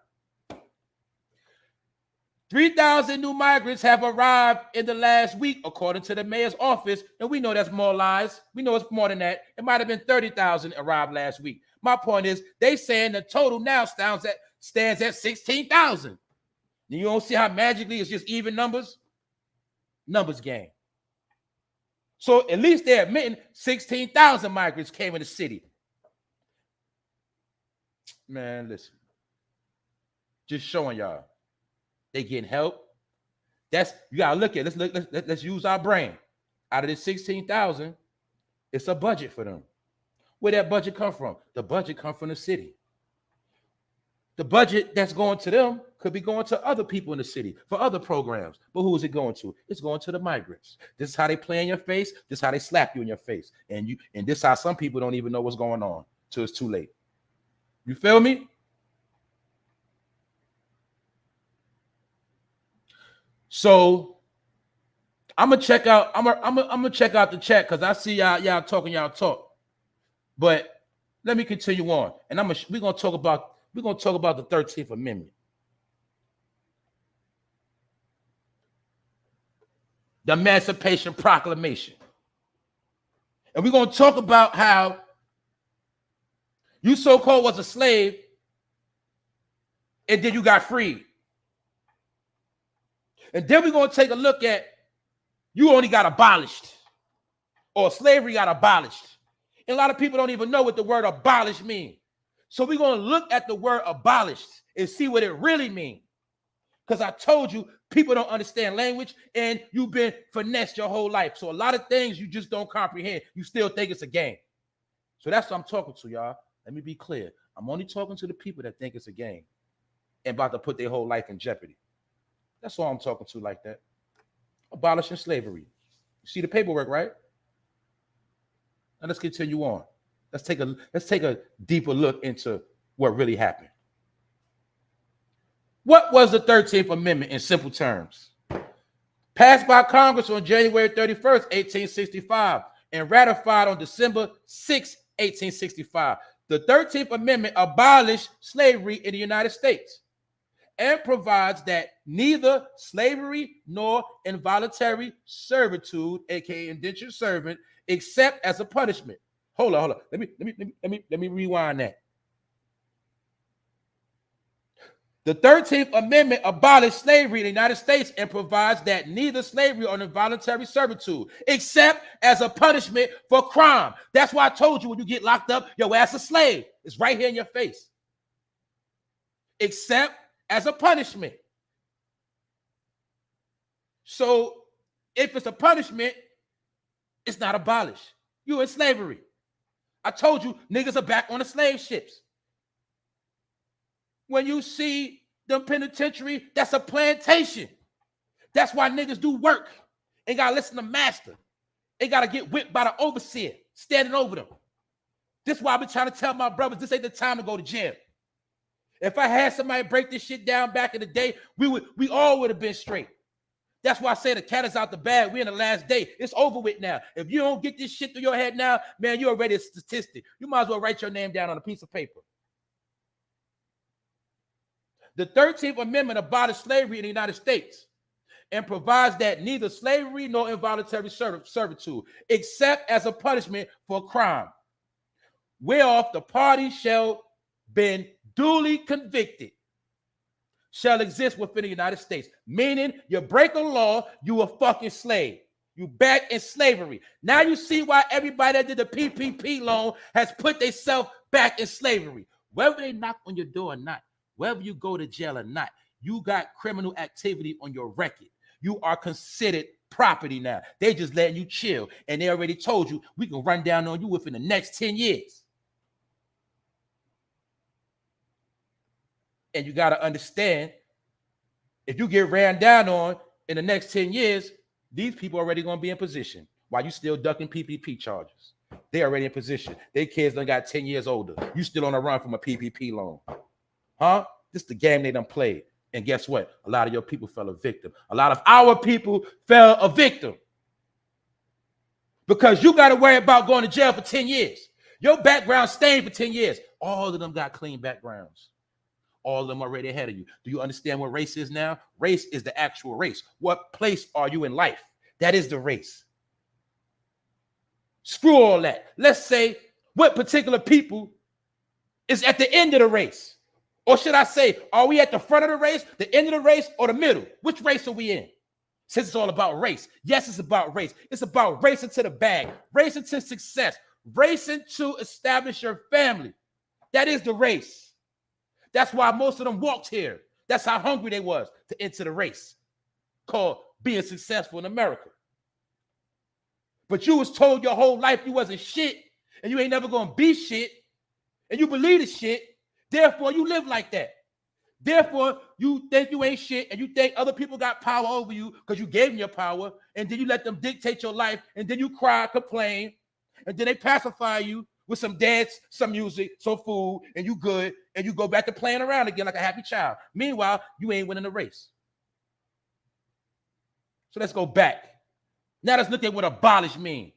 3,000 new migrants have arrived in the last week, according to the mayor's office. And we know that's more lies. We know it's more than that. It might have been 30,000 arrived last week. My point is, they saying the total now stands at 16,000. You don't see how magically it's just even numbers? Numbers game. So at least they're admitting 16,000 migrants came in the city. Man, listen. Just showing y'all. They getting help. That's, you gotta look at it. Let's use our brain. Out of this 16,000, it's a budget for them. Where that budget come from? The budget come from the city. The budget that's going to them could be going to other people in the city for other programs. But who is it going to? It's going to the migrants. This is how they play in your face. This is how they slap you in your face. And this is how some people don't even know what's going on till it's too late. You feel me? So I'm gonna check out. I'm gonna check out the chat because I see y'all talking y'all talk. But let me continue on, and we're gonna talk about the 13th Amendment, the Emancipation Proclamation, and we're gonna talk about how you so-called was a slave, and then you got freed, and then we're gonna take a look at you only got abolished, or slavery got abolished. And a lot of people don't even know what the word abolish means. So we're going to look at the word abolished and see what it really means. Because I told you, people don't understand language, and you've been finessed your whole life. So a lot of things you just don't comprehend. You still think it's a game. So that's what I'm talking to, y'all. Let me be clear. I'm only talking to the people that think it's a game and about to put their whole life in jeopardy. That's all I'm talking to like that. Abolishing slavery. You see the paperwork, right? Now let's continue on. Let's take a deeper look into what really happened. What was the 13th Amendment in simple terms? Passed by Congress on January 31st, 1865, and ratified on December 6, 1865. The 13th Amendment abolished slavery in the United States and provides that neither slavery nor involuntary servitude, aka indentured servant, except as a punishment. Hold on. Let me rewind that. The 13th Amendment abolished slavery in the United States and provides that neither slavery or involuntary servitude, except as a punishment for crime. That's why I told you when you get locked up, your ass a slave. It's right here in your face. Except as a punishment. So if it's a punishment, it's not abolished. You're in slavery. I told you niggas are back on the slave ships. When you see the penitentiary, that's a plantation. That's why niggas do work. Ain't gotta listen to master. Ain't gotta get whipped by the overseer standing over them. This is why I've been trying to tell my brothers this ain't the time to go to jail. If I had somebody break this shit down back in the day, we all would have been straight. That's why I say the cat is out the bag. We're in the last day. It's over with now. If you don't get this shit through your head now, man, you're already a statistic. You might as well write your name down on a piece of paper. The 13th Amendment abolished slavery in the United States and provides that neither slavery nor involuntary servitude, except as a punishment for crime, whereof the party shall been duly convicted, shall exist within the United States. Meaning, you break a law, you a fucking slave. You back in slavery. Now you see why everybody that did the PPP loan has put themselves back in slavery. Whether they knock on your door or not, whether you go to jail or not, you got criminal activity on your record. You are considered property now. They just letting you chill. And they already told you, we can run down on you within the next 10 years. And you got to understand, if you get ran down on in the next 10 years, these people are already going to be in position while you still ducking PPP charges. They're already in position. Their kids done got 10 years older. You still on a run from a PPP loan. Huh? This is the game they done played. And guess what? A lot of your people fell a victim. A lot of our people fell a victim. Because you got to worry about going to jail for 10 years. Your background stained for 10 years. All of them got clean backgrounds. All of them already ahead of you. Do you understand what race is now? Race is the actual race. What place are you in life? That is the race. Screw all that. Let's say what particular people is at the end of the race. Or should I say, are we at the front of the race, the end of the race, or the middle? Which race are we in? Since it's all about race. Yes, it's about race. It's about racing to the bag, racing to success, racing to establish your family. That is the race. That's why most of them walked here. That's how hungry they was to enter the race called being successful in America. But you was told your whole life you wasn't shit and you ain't never gonna be shit and you believe the shit. Therefore, you live like that. Therefore, you think you ain't shit and you think other people got power over you because you gave them your power, and then you let them dictate your life, and then you cry, complain, and then they pacify you with some dance, some music, some food, and you good, and you go back to playing around again like a happy child. Meanwhile, you ain't winning the race. So let's go back. Now let's look at what abolish means.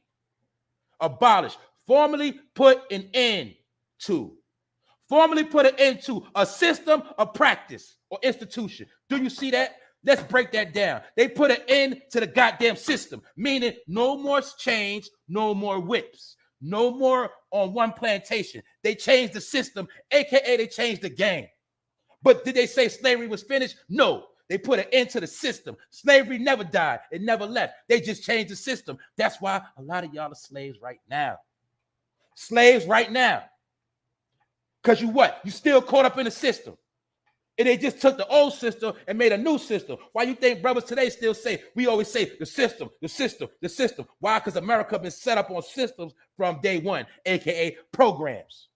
Abolish, formally put an end to. Formally put an end to a system, a practice, or institution. Do you see that? Let's break that down. They put an end to the goddamn system, meaning no more chains, no more whips, no more on one plantation. They changed the system, aka they changed the game. But did they say slavery was finished? No. They put an end to the system. Slavery never died. It never left. They just changed the system. That's why a lot of y'all are slaves right now. Slaves right now. Because you what? You still caught up in the system. And they just took the old system and made a new system. Why you think brothers today still say, we always say the system, the system, the system. Why? Because America been set up on systems from day one, aka programs.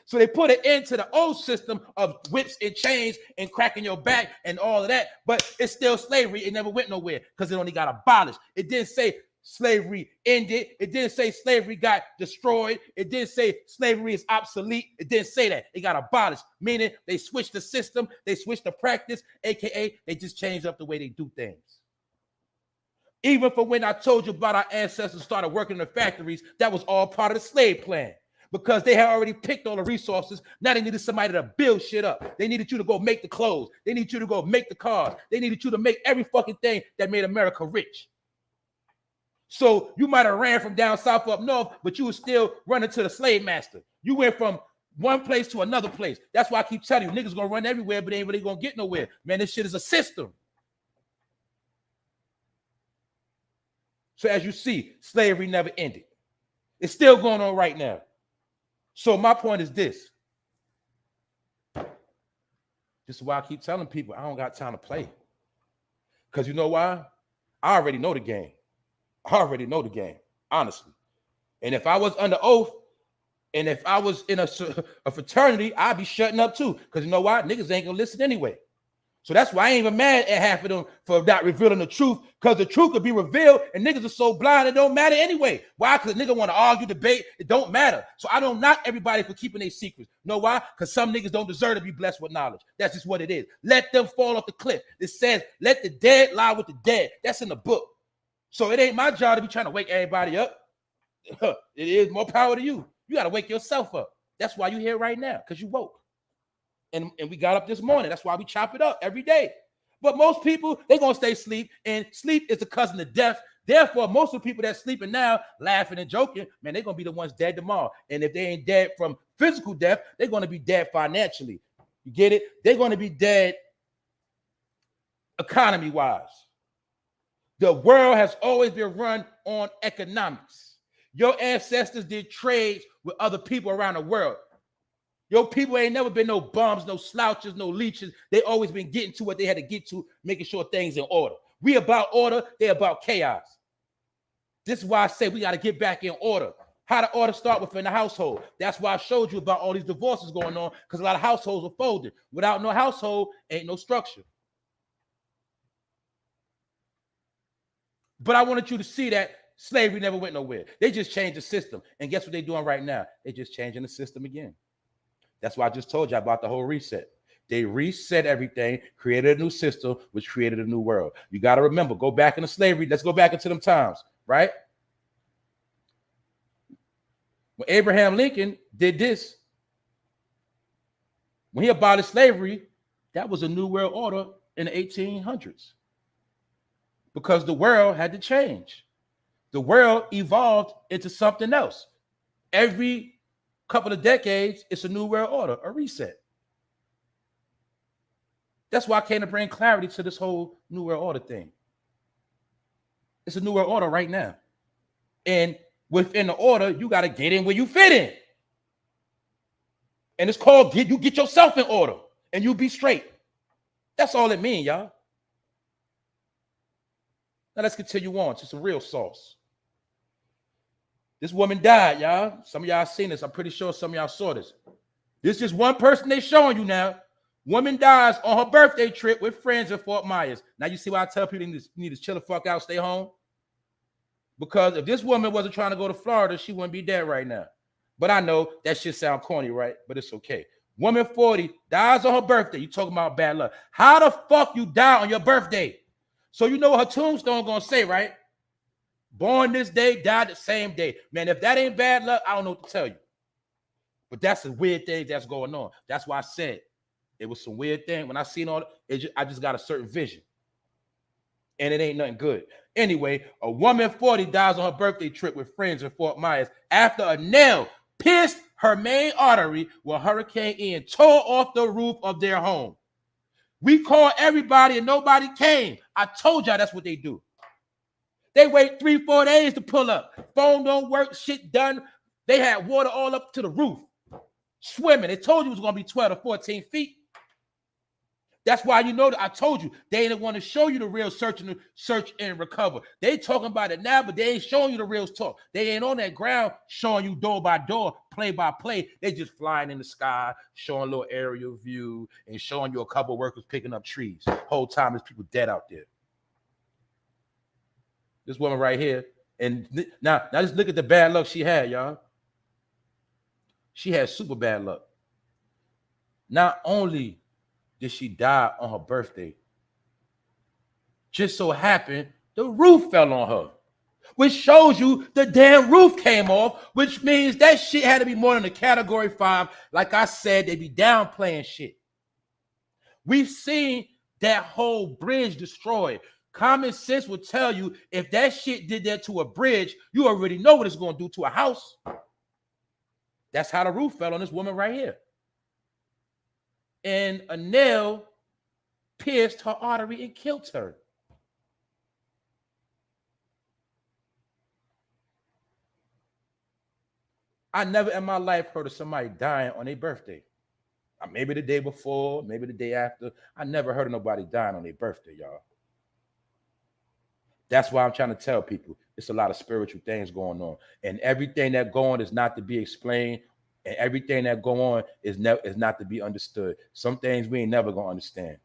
So they put an end to the old system of whips and chains and cracking your back and all of that, but it's still slavery. It never went nowhere because it only got abolished. It didn't say slavery ended. It didn't say slavery got destroyed. It didn't say slavery is obsolete. It didn't say that. It got abolished, meaning they switched the system, they switched the practice, aka they just changed up the way they do things. Even for when I told you about our ancestors started working in the factories, that was all part of the slave plan. Because they had already picked all the resources. Now they needed somebody to build shit up. They needed you to go make the clothes. They needed you to go make the cars. They needed you to make every fucking thing that made America rich. So you might have ran from down south up north, but you were still running to the slave master. You went from one place to another place. That's why I keep telling you, niggas gonna run everywhere, but they ain't really gonna get nowhere. Man, this shit is a system. So as you see, slavery never ended. It's still going on right now. So my point is this. This is why I keep telling people I don't got time to play. Because you know why? I already know the game. I already know the game, honestly. And if I was under oath, and if I was in a fraternity, I'd be shutting up too. Because you know why? Niggas ain't gonna listen anyway. So that's why I ain't even mad at half of them for not revealing the truth, because the truth could be revealed and niggas are so blind it don't matter anyway. Why? Because nigga want to argue, debate, it don't matter. So I don't knock everybody for keeping their secrets. You know why? Because some niggas don't deserve to be blessed with knowledge. That's just what it is. Let them fall off the cliff. It says, let the dead lie with the dead. That's in the book. So it ain't my job to be trying to wake everybody up. It is more power to you. You got to wake yourself up. That's why you're here right now, because you woke. And we got up this morning. That's why we chop it up every day. But most people, they're going to stay asleep. And sleep is a cousin of death. Therefore, most of the people that's sleeping now, laughing and joking, man, they're going to be the ones dead tomorrow. And if they ain't dead from physical death, they're going to be dead financially. You get it? They're going to be dead economy-wise. The world has always been run on economics. Your ancestors did trades with other people around the world. Your people ain't never been no bums, no slouches, no leeches. They always been getting to what they had to get to, making sure things in order. We about order, they about chaos. This is why I say we got to get back in order. How the order start within the household. That's why I showed you about all these divorces going on, because a lot of households are folded. Without no household, ain't no structure. But I wanted you to see that slavery never went nowhere. They just changed the system. And guess what they're doing right now? They're just changing the system again. That's why I just told you about the whole reset. They reset everything, created a new system, which created a new world. You got to remember, go back into slavery. Let's go back into them times, right? When Abraham Lincoln did this, when he abolished slavery, that was a new world order in the 1800s. Because the world had to change. The world evolved into something else. Every couple of decades, it's a new world order, a reset. That's why I came to bring clarity to this whole new world order thing. It's a new world order right now. And within the order, you got to get in where you fit in. And it's called you get yourself in order and you be straight. That's all it means, y'all. Now let's continue on to some real sauce. This woman died, y'all. Some of y'all seen this. I'm pretty sure some of y'all saw this. This is just one person they showing you now. Woman dies on her birthday trip with friends in Fort Myers. Now you see why I tell people you need to chill the fuck out, stay home? Because if this woman wasn't trying to go to Florida, she wouldn't be dead right now. But I know that shit sound corny, right? But it's okay. Woman 40 dies on her birthday. You talking about bad luck. How the fuck you die on your birthday? So you know what her tombstone gonna say, right? Born this day, died the same day. Man, if that ain't bad luck, I don't know what to tell you. But that's a weird thing that's going on. That's why I said it was some weird thing. When I seen all it, I just got a certain vision. And it ain't nothing good. Anyway, a woman 40 dies on her birthday trip with friends in Fort Myers after a nail pierced her main artery when Hurricane Ian tore off the roof of their home. We called everybody and nobody came. I told y'all that's what they do. They wait 3-4 days to pull up. Phone don't work, shit done. They had water all up to the roof. Swimming. They told you it was going to be 12 to 14 feet. That's why you know that I told you they didn't want to show you the real search and recover. They talking about it now, but they ain't showing you the real talk. They ain't on that ground showing you door by door, play by play. They just flying in the sky, showing a little aerial view and showing you a couple of workers picking up trees. Whole time there's people dead out there. This woman right here, and now just look at the bad luck she had, y'all. She had super bad luck. Not only did she die on her birthday, just so happened the roof fell on her, which shows you the damn roof came off, which means that shit had to be more than a category 5. Like I said, they be downplaying shit. We've seen that whole bridge destroyed. Common sense would tell you if that shit did that to a bridge, you already know what it's going to do to a house. That's how the roof fell on this woman right here. And a nail pierced her artery and killed her. I never in my life heard of somebody dying on their birthday. Maybe the day before, maybe the day after. I never heard of nobody dying on their birthday, y'all. That's why I'm trying to tell people it's a lot of spiritual things going on. And everything that go on is not to be explained. And everything that go on is not to be understood. Some things we ain't never gonna understand.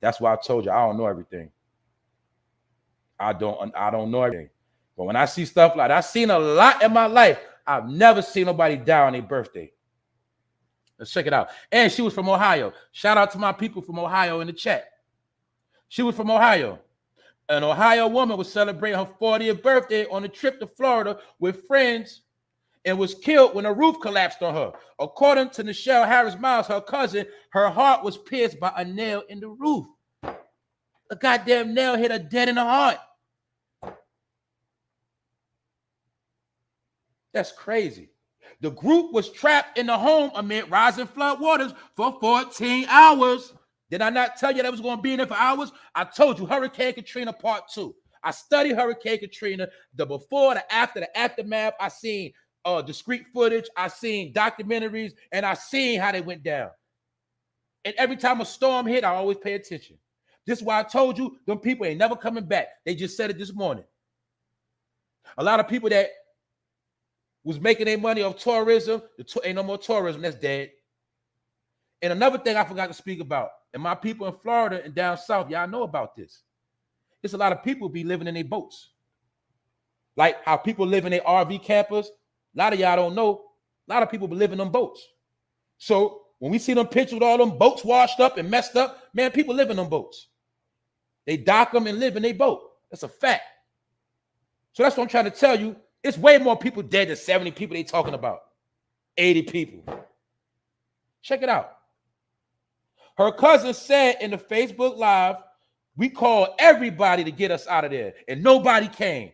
That's why I told you I don't know everything. I don't know everything. But when I see stuff like that, I've seen a lot in my life. I've never seen nobody die on their birthday. Let's check it out. And she was from Ohio. Shout out to my people from Ohio in the chat. She was from Ohio. An Ohio woman was celebrating her 40th birthday on a trip to Florida with friends and was killed when a roof collapsed on her. According to Nichelle Harris Miles, her cousin, her heart was pierced by a nail in the roof. A goddamn nail hit her dead in the heart. That's crazy. The group was trapped in the home amid rising flood waters for 14 hours. Did I not tell you that was going to be in there for hours? I told you, Hurricane Katrina Part 2. I studied Hurricane Katrina, the before, the after, the aftermath. I seen discrete footage. I seen documentaries, and I seen how they went down. And every time a storm hit, I always pay attention. This is why I told you, them people ain't never coming back. They just said it this morning. A lot of people that was making their money off tourism, ain't no more tourism. That's dead. And another thing I forgot to speak about, and my people in Florida and down south, y'all know about this. It's a lot of people be living in their boats. Like how people live in their RV campers. A lot of y'all don't know. A lot of people be living in them boats. So when we see them pictures with all them boats washed up and messed up, man, people live in them boats. They dock them and live in their boat. That's a fact. So that's what I'm trying to tell you. It's way more people dead than 70 people they talking about. 80 people. Check it out. Her cousin said in the Facebook Live, we called everybody to get us out of there, and nobody came.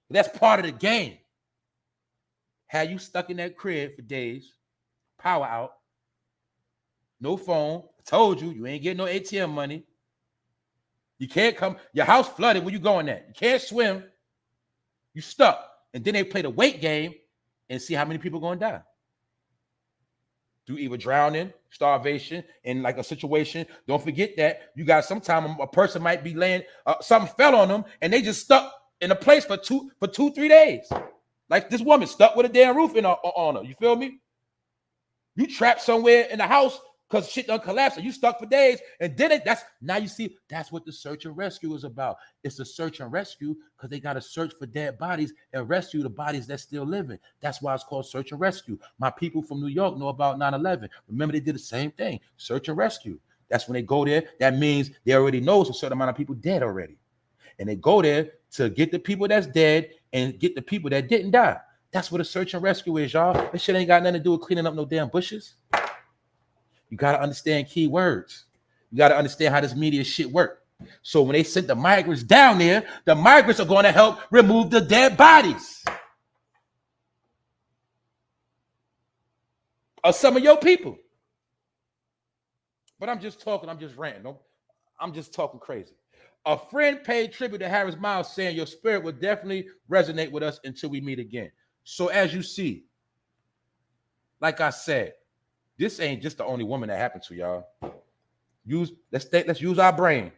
That's part of the game. Had you stuck in that crib for days, power out, no phone. I told you, you ain't getting no ATM money. You can't come. Your house flooded. Where you going at? You can't swim. You stuck. And then they play the weight game and see how many people are going to die. Through either drowning, starvation, in like a situation. Don't forget that you got sometime a person might be laying, something fell on them and they just stuck in a place for 2-3 days. Like this woman stuck with a damn roof on her. You feel me? You trapped somewhere in the house because shit done collapsed and you stuck for days. And then now you see, that's what the search and rescue is about. It's a search and rescue because they got to search for dead bodies and rescue the bodies that's still living. That's why it's called search and rescue. My people from New York know about 9/11. Remember, they did the same thing, search and rescue. That's when they go there. That means they already knows a certain amount of people dead already. And they go there to get the people that's dead and get the people that didn't die. That's what a search and rescue is, y'all. This shit ain't got nothing to do with cleaning up no damn bushes. You got to understand key words. You got to understand how this media shit work. So when they sent the migrants down there, the migrants are going to help remove the dead bodies of some of your people. But I'm just talking, I'm just ranting. I'm just talking crazy. A friend paid tribute to Harris Miles saying your spirit will definitely resonate with us until we meet again. So as you see, like I said, this ain't just the only woman that happened to, y'all. Let's use our brain.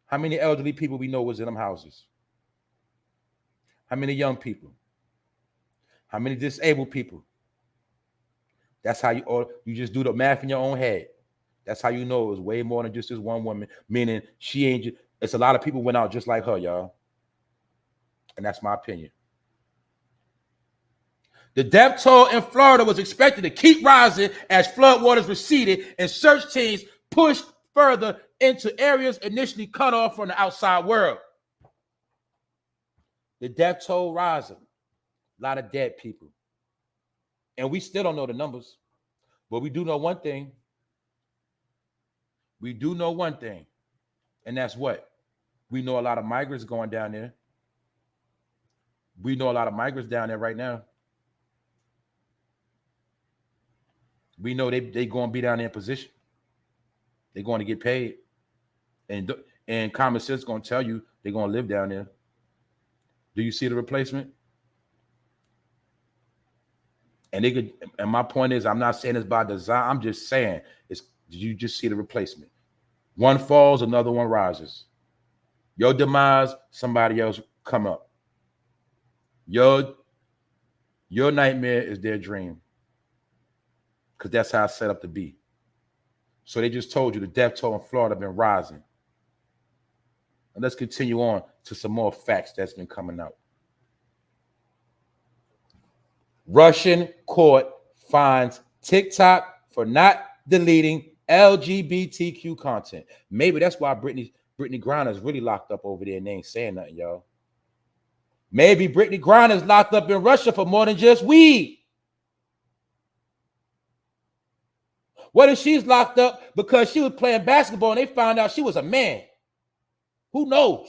How many elderly people we know was in them houses? How many young people? How many disabled people? That's how you just do the math in your own head. That's how you know it was way more than just this one woman, meaning she ain't just, it's a lot of people went out just like her, y'all. And that's my opinion. The death toll in Florida was expected to keep rising as floodwaters receded and search teams pushed further into areas initially cut off from the outside world. The death toll rising. A lot of dead people. And we still don't know the numbers. But we do know one thing. We do know one thing. And that's what? We know a lot of migrants going down there. We know a lot of migrants down there right now. We know they going to be down there in position. They're going to get paid. And common sense is going to tell you they're going to live down there. Do you see the replacement? And my point is, I'm not saying it's by design. I'm just saying, you just see the replacement. One falls, another one rises. Your demise, somebody else come up. Your nightmare is their dream. Because that's how it's set up to be. So they just told you the death toll in Florida been rising. And let's continue on to some more facts that's been coming out. Russian court fines TikTok for not deleting LGBTQ content. Maybe that's why Brittany Griner's really locked up over there and they ain't saying nothing, y'all. Maybe Brittany Griner's locked up in Russia for more than just weed. What if she's locked up because she was playing basketball and they found out she was a man? Who knows?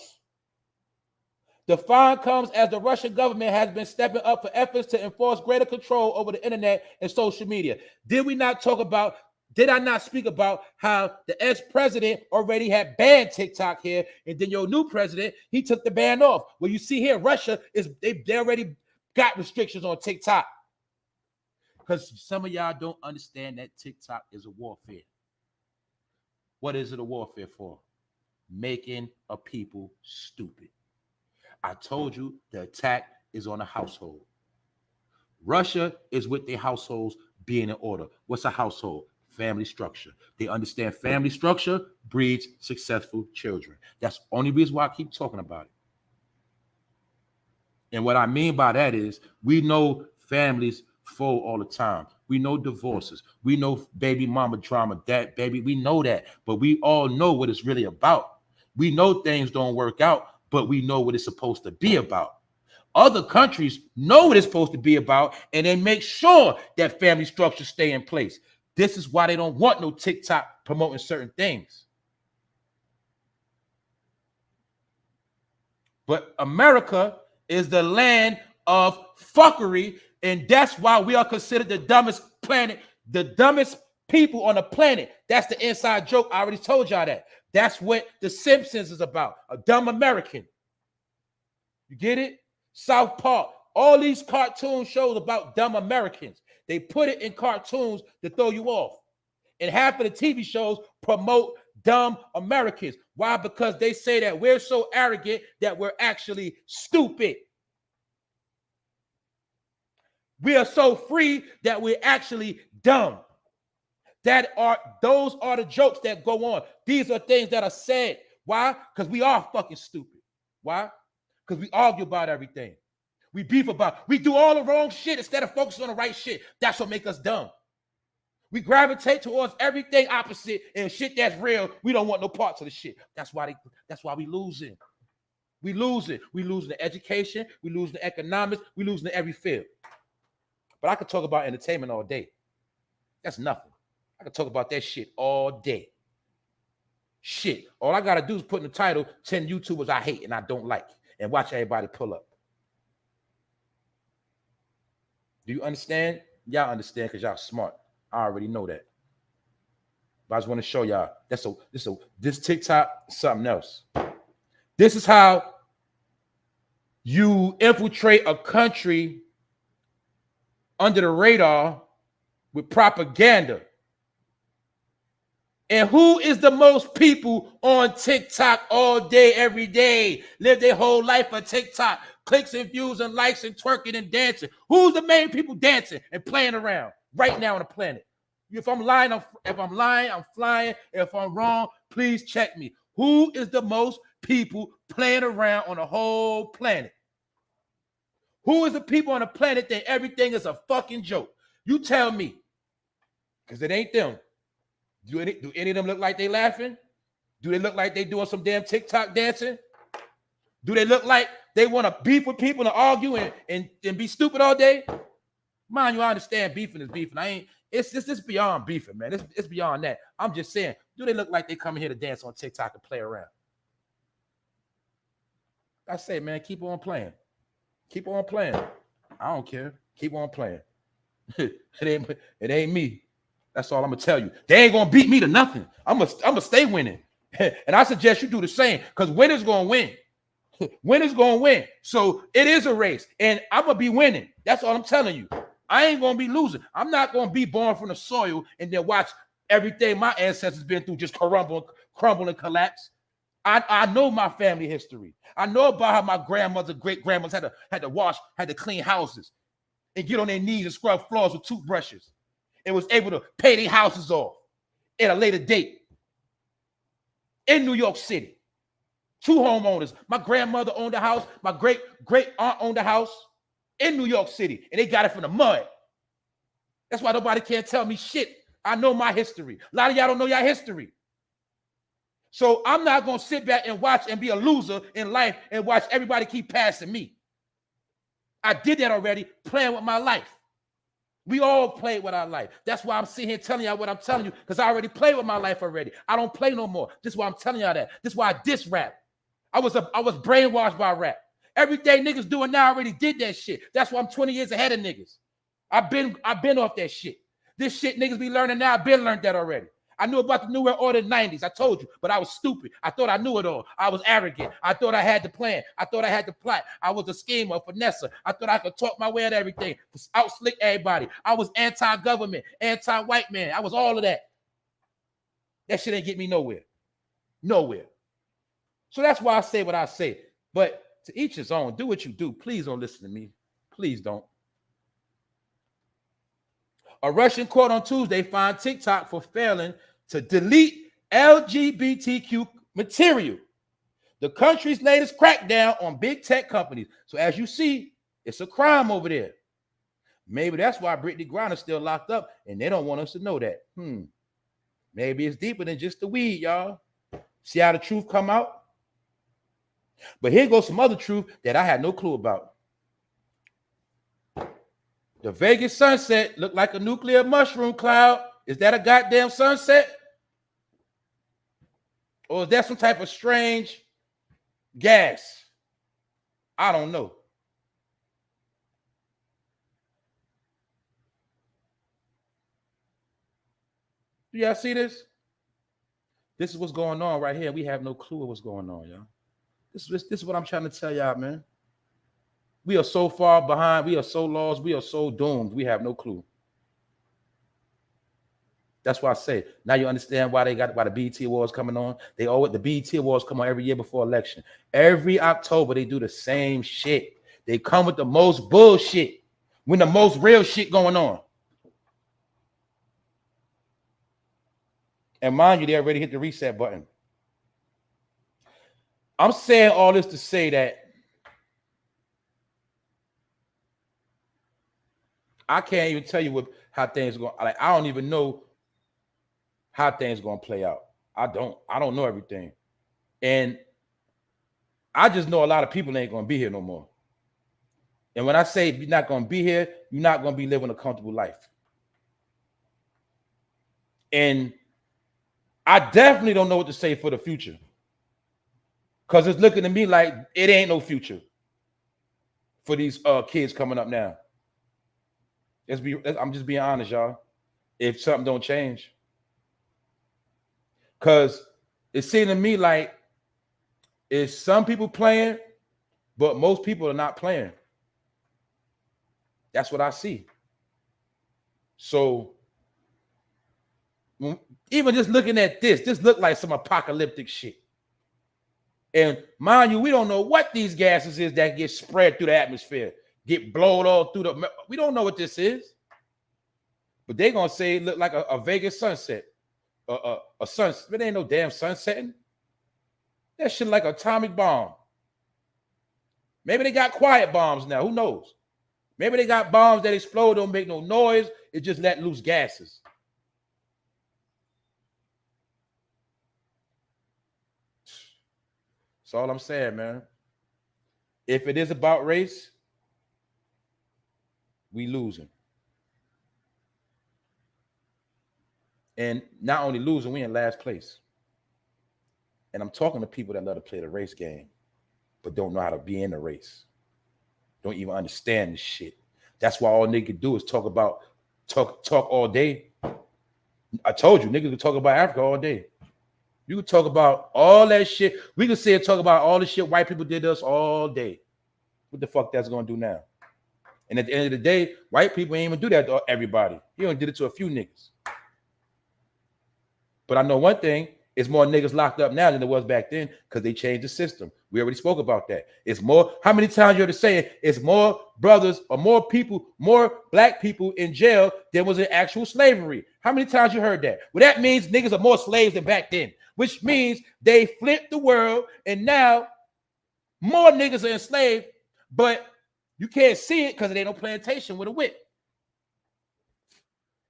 The fine comes as the Russian government has been stepping up for efforts to enforce greater control over the internet and social media. Did I not speak about how the ex-president already had banned TikTok here, and then your new president, he took the ban off? Well, you see here, Russia they already got restrictions on TikTok. Because some of y'all don't understand that TikTok is a warfare. What is it a warfare for? Making a people stupid. I told you the attack is on a household. Russia is with their households being in order. What's a household? Family structure. They understand family structure breeds successful children. That's the only reason why I keep talking about it. And what I mean by that is we know families fall all the time. We know divorces. We know baby mama drama, that baby. We know that. But we all know what it's really about. We know things don't work out, but we know what it's supposed to be about. Other countries know what it's supposed to be about, and they make sure that family structures stay in place. This is why they don't want no TikTok promoting certain things. But America is the land of fuckery, and that's why we are considered the dumbest planet, the dumbest people on the planet. That's the inside joke. I already told y'all that. That's what The Simpsons is about, a dumb American. You get it? South Park, all these cartoon shows about dumb Americans. They put it in cartoons to throw you off. And half of the TV shows promote dumb Americans. Why? Because they say that we're so arrogant that we're actually stupid. We are so free that we're actually dumb. Those are the jokes that go on. These are things that are said. Why? Because we are fucking stupid. Why? Because we argue about everything. We beef about. We do all the wrong shit instead of focusing on the right shit. That's what makes us dumb. We gravitate towards everything opposite and shit that's real. We don't want no parts of the shit. That's why we losing. We losing. We losing the education. We losing the economics. We losing in every field. But I could talk about entertainment all day. That's nothing. I could talk about that shit all day. Shit. All I got to do is put in the title 10 YouTubers I hate and I don't like and watch everybody pull up. Do you understand? Y'all understand because y'all smart. I already know that. But I just want to show y'all this TikTok is something else. This is how you infiltrate a country under the radar with propaganda. And who is the most people on TikTok all day, every day? Live their whole life on TikTok. Clicks and views and likes and twerking and dancing. Who's the main people dancing and playing around right now on the planet? If I'm lying, I'm flying. If I'm wrong, please check me. Who is the most people playing around on the whole planet? Who is the people on the planet that everything is a fucking joke? You tell me. Because it ain't them. Do any of them look like they laughing? Do they look like they doing some damn TikTok dancing? Do they look like they want to beef with people and argue and be stupid all day? Mind you, I understand beefing is beefing. It's beyond beefing, man. It's beyond that. I'm just saying, do they look like they come here to dance on TikTok and play around? I say, man, keep on playing. Keep on playing. I don't care. Keep on playing. It ain't me. That's all I'm gonna tell you. They ain't gonna beat me to nothing. I'm gonna stay winning. And I suggest you do the same because winner's gonna win. Winner's gonna win. So it is a race, and I'm gonna be winning. That's all I'm telling you. I ain't gonna be losing. I'm not gonna be born from the soil and then watch everything my ancestors been through just crumble and collapse. I know my family history. I know about how my grandmother, great grandmothers had to clean houses and get on their knees and scrub floors with toothbrushes. And was able to pay their houses off at a later date in New York City. 2 homeowners. My grandmother owned a house. My great aunt owned a house in New York City, and they got it from the mud. That's why nobody can't tell me shit. I know my history. A lot of y'all don't know y'all history. So I'm not going to sit back and watch and be a loser in life and watch everybody keep passing me. I did that already, playing with my life. We all play with our life. That's why I'm sitting here telling y'all what I'm telling you, because I already played with my life already. I don't play no more. This is why I'm telling y'all that. This is why I diss rap. I was brainwashed by rap. Everything niggas doing now, I already did that shit. That's why I'm 20 years ahead of niggas. I've been off that shit. This shit niggas be learning now, I've been learned that already. I knew about the New World Order in the 90s. I told you, but I was stupid. I thought I knew it all. I was arrogant. I thought I had the plan. I thought I had the plot. I was a schemer, a finesser. I thought I could talk my way out of everything, outslick everybody. I was anti-government, anti-white man. I was all of that. That shit ain't get me nowhere. Nowhere. So that's why I say what I say. But to each his own. Do what you do. Please don't listen to me. Please don't. A Russian court on Tuesday fined TikTok for failing to delete LGBTQ material. The country's latest crackdown on big tech companies. So as you see, it's a crime over there. Maybe that's why Brittany Griner's still locked up and they don't want us to know that. Maybe it's deeper than just the weed, y'all. See how the truth come out? But here goes some other truth that I had no clue about. The Vegas sunset looked like a nuclear mushroom cloud. Is that a goddamn sunset? Or is that some type of strange gas? I don't know. Do y'all see this? This is what's going on right here. We have no clue what's going on, y'all. This is what I'm trying to tell y'all, man. We are so far behind. We are so lost. We are so doomed. We have no clue. That's why I say now you understand why the BET Awards coming on. The BET Awards come on every year before election. Every October they do the same shit. They come with the most bullshit when the most real shit going on. And mind you, they already hit the reset button. I'm saying all this to say that I can't even tell you how things are going. Like, I don't even know how things going to play out. I don't know everything. And I just know a lot of people ain't going to be here no more. And when I say you're not going to be here, you're not going to be living a comfortable life. And I definitely don't know what to say for the future. Because it's looking to me like it ain't no future for these kids coming up now. I'm just being honest, y'all. If something don't change. Because it seems to me like it's some people playing, but most people are not playing. That's what I see. So even just looking at this look like some apocalyptic shit. And mind you, we don't know what these gases is that get spread through the atmosphere, get blown all through the. We don't know what this is. But they're gonna say it look like a Vegas sunset. A sun, it ain't no damn sun setting. That shit like an atomic bomb. Maybe they got quiet bombs now. Who knows? Maybe they got bombs that explode, don't make no noise. It just let loose gases. That's all I'm saying, man. If it is about race, we losing. And not only losing, we in last place. And I'm talking to people that love to play the race game, but don't know how to be in the race. Don't even understand this shit. That's why all niggas do is talk all day. I told you, niggas can talk about Africa all day. You can talk about all that shit. We can sit and talk about all the shit white people did to us all day. What the fuck that's gonna do now? And at the end of the day, white people ain't even do that to everybody. He only did it to a few niggas. But I know one thing, it's more niggas locked up now than there was back then because they changed the system. We already spoke about that. It's more, how many times you heard it saying it's more brothers or more people, more black people in jail than was in actual slavery? How many times you heard that? Well, that means niggas are more slaves than back then, which means they flipped the world and now more niggas are enslaved, but you can't see it because it ain't no plantation with a whip.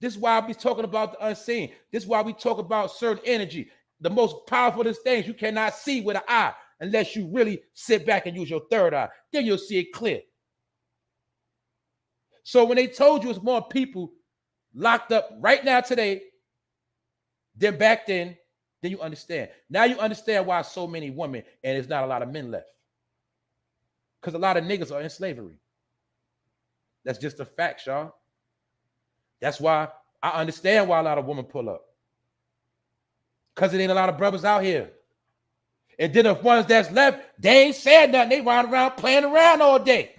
This is why I be talking about the unseen. This is why we talk about certain energy. The most powerful of things you cannot see with an eye unless you really sit back and use your third eye. Then you'll see it clear. So when they told you it's more people locked up right now today than back then you understand. Now you understand why so many women and there's not a lot of men left. Because a lot of niggas are in slavery. That's just a fact, y'all. That's why I understand why a lot of women pull up. Because it ain't a lot of brothers out here. And then the ones that's left, they ain't said nothing. They run around playing around all day.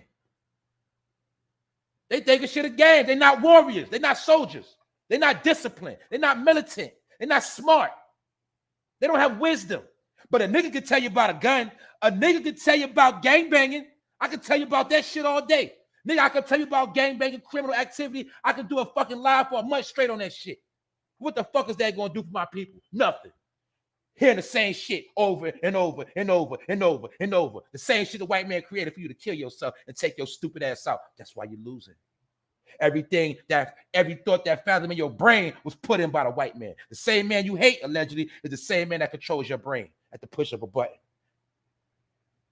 They think it's shit a game. They're not warriors. They're not soldiers. They're not disciplined. They're not militant. They're not smart. They don't have wisdom. But a nigga can tell you about a gun. A nigga can tell you about gangbanging. I can tell you about that shit all day. Nigga, I can tell you about gangbanging, criminal activity. I can do a fucking live for a month straight on that shit. What the fuck is that going to do for my people? Nothing. Hearing the same shit over and over and over and over and over. The same shit the white man created for you to kill yourself and take your stupid ass out. That's why you're losing. Every thought that fathomed in your brain was put in by the white man. The same man you hate, allegedly, is the same man that controls your brain at the push of a button.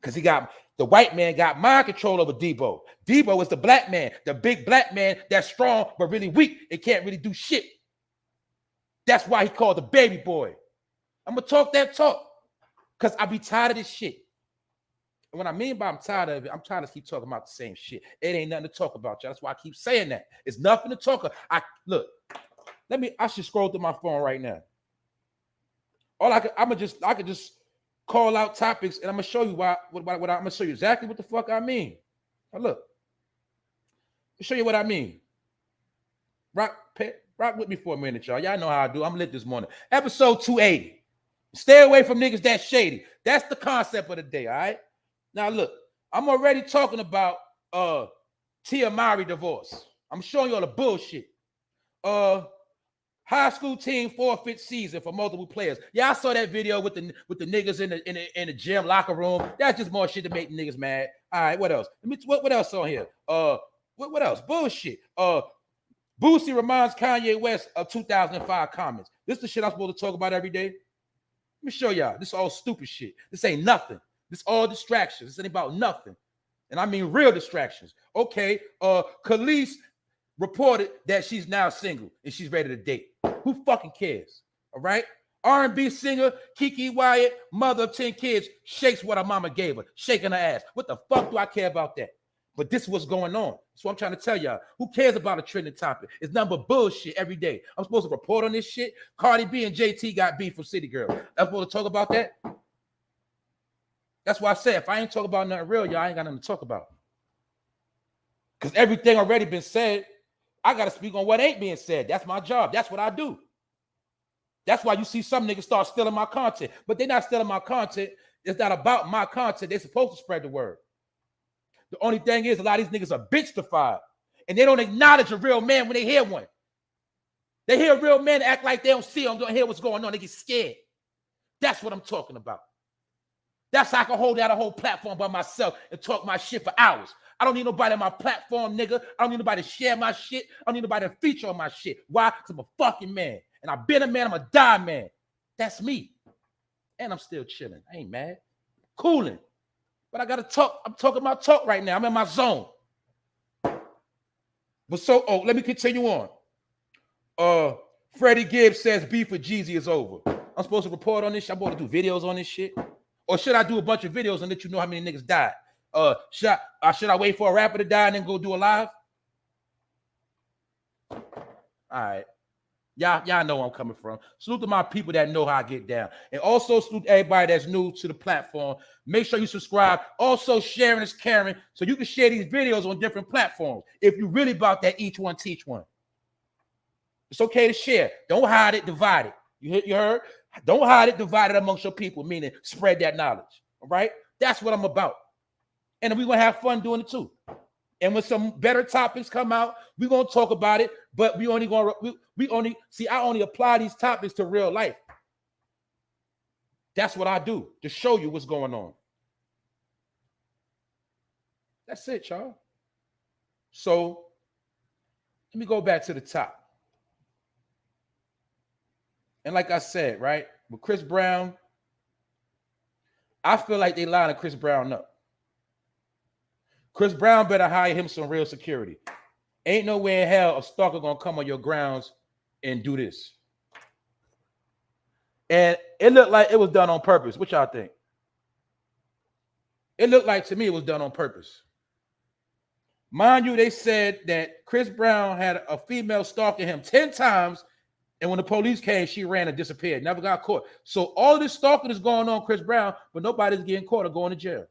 Because the white man got mind control over Debo. Debo is the black man, the big black man that's strong but really weak and can't really do shit. That's why he called the baby boy. I'm going to talk that talk because I be tired of this shit. And what I mean by I'm tired of it, I'm trying to keep talking about the same shit. It ain't nothing to talk about, y'all. That's why I keep saying that. It's nothing to talk about. I should scroll through my phone right now. I could just call out topics and I'm gonna show you I'm gonna show you exactly what the fuck I mean. Now look, I'll show you what I mean. Rock with me for a minute, y'all. Y'all know how I do. I'm lit this morning. Episode 280. Stay away from niggas that shady. That's the concept of the day, all right? Now, look, I'm already talking about Tia Mowry divorce. I'm showing you all the bullshit. High school team forfeit season for multiple players. Yeah, I saw that video with the niggas in the gym locker room. That's just more shit to make niggas mad. All right, what else? What else on here? What else? Bullshit. Boosie reminds Kanye West of 2005 comments. This is the shit I'm supposed to talk about every day. Let me show y'all. This is all stupid shit. This ain't nothing. This all distractions. This ain't about nothing. And I mean real distractions. Okay, Khalees reported that she's now single and she's ready to date. Who fucking cares? All right? R&B singer Kiki Wyatt, mother of 10 kids, shakes what her mama gave her, shaking her ass. What the fuck do I care about that? But this is what's going on. That's what I'm trying to tell y'all. Who cares about a trending topic? It's nothing but bullshit every day. I'm supposed to report on this shit. Cardi B and JT got beef from City Girl. I'm supposed to talk about that? That's why I said if I ain't talking about nothing real, y'all ain't got nothing to talk about. Because everything already been said. I got to speak on what ain't being said. That's my job. That's what I do. That's why you see some niggas start stealing my content. But they're not stealing my content. It's not about my content. They're supposed to spread the word. The only thing is a lot of these niggas are bitch-defied. And they don't acknowledge a real man when they hear one. They hear a real man act like they don't see them, don't hear what's going on. They get scared. That's what I'm talking about. That's how I can hold out a whole platform by myself and talk my shit for hours. I don't need nobody on my platform, nigga. I don't need nobody to share my shit. I don't need nobody to feature on my shit. Why? Because I'm a fucking man. And I've been a man. I'm a die man. That's me. And I'm still chilling. I ain't mad. Cooling. But I got to talk. I'm talking my talk right now. I'm in my zone. But so, let me continue on. Freddie Gibbs says beef with Jeezy is over. I'm supposed to report on this shit. I'm supposed to do videos on this shit. Or should I do a bunch of videos and let you know how many niggas died? Should I wait for a rapper to die and then go do a live? All right. Y'all know where I'm coming from. Salute to my people that know how I get down. And also salute everybody that's new to the platform. Make sure you subscribe. Also, sharing is caring, so you can share these videos on different platforms. If you're really about that each one, teach one. It's okay to share. Don't hide it, divide it. You heard? Don't hide it, divide it amongst your people, meaning spread that knowledge. All right? That's what I'm about. And we're going to have fun doing it too. And when some better topics come out, we're going to talk about it, but I only apply these topics to real life. That's what I do, to show you what's going on. That's it, y'all. So let me go back to the top. And like I said, right, with Chris Brown, I feel like they lining Chris Brown up. Chris Brown better hire him some real security. Ain't no way in hell a stalker gonna come on your grounds and do this. And it looked like it was done on purpose. What y'all think? It looked like to me it was done on purpose. Mind you, they said that Chris Brown had a female stalking him 10 times. And when the police came, she ran and disappeared. Never got caught. So all this stalking is going on Chris Brown, but nobody's getting caught or going to jail.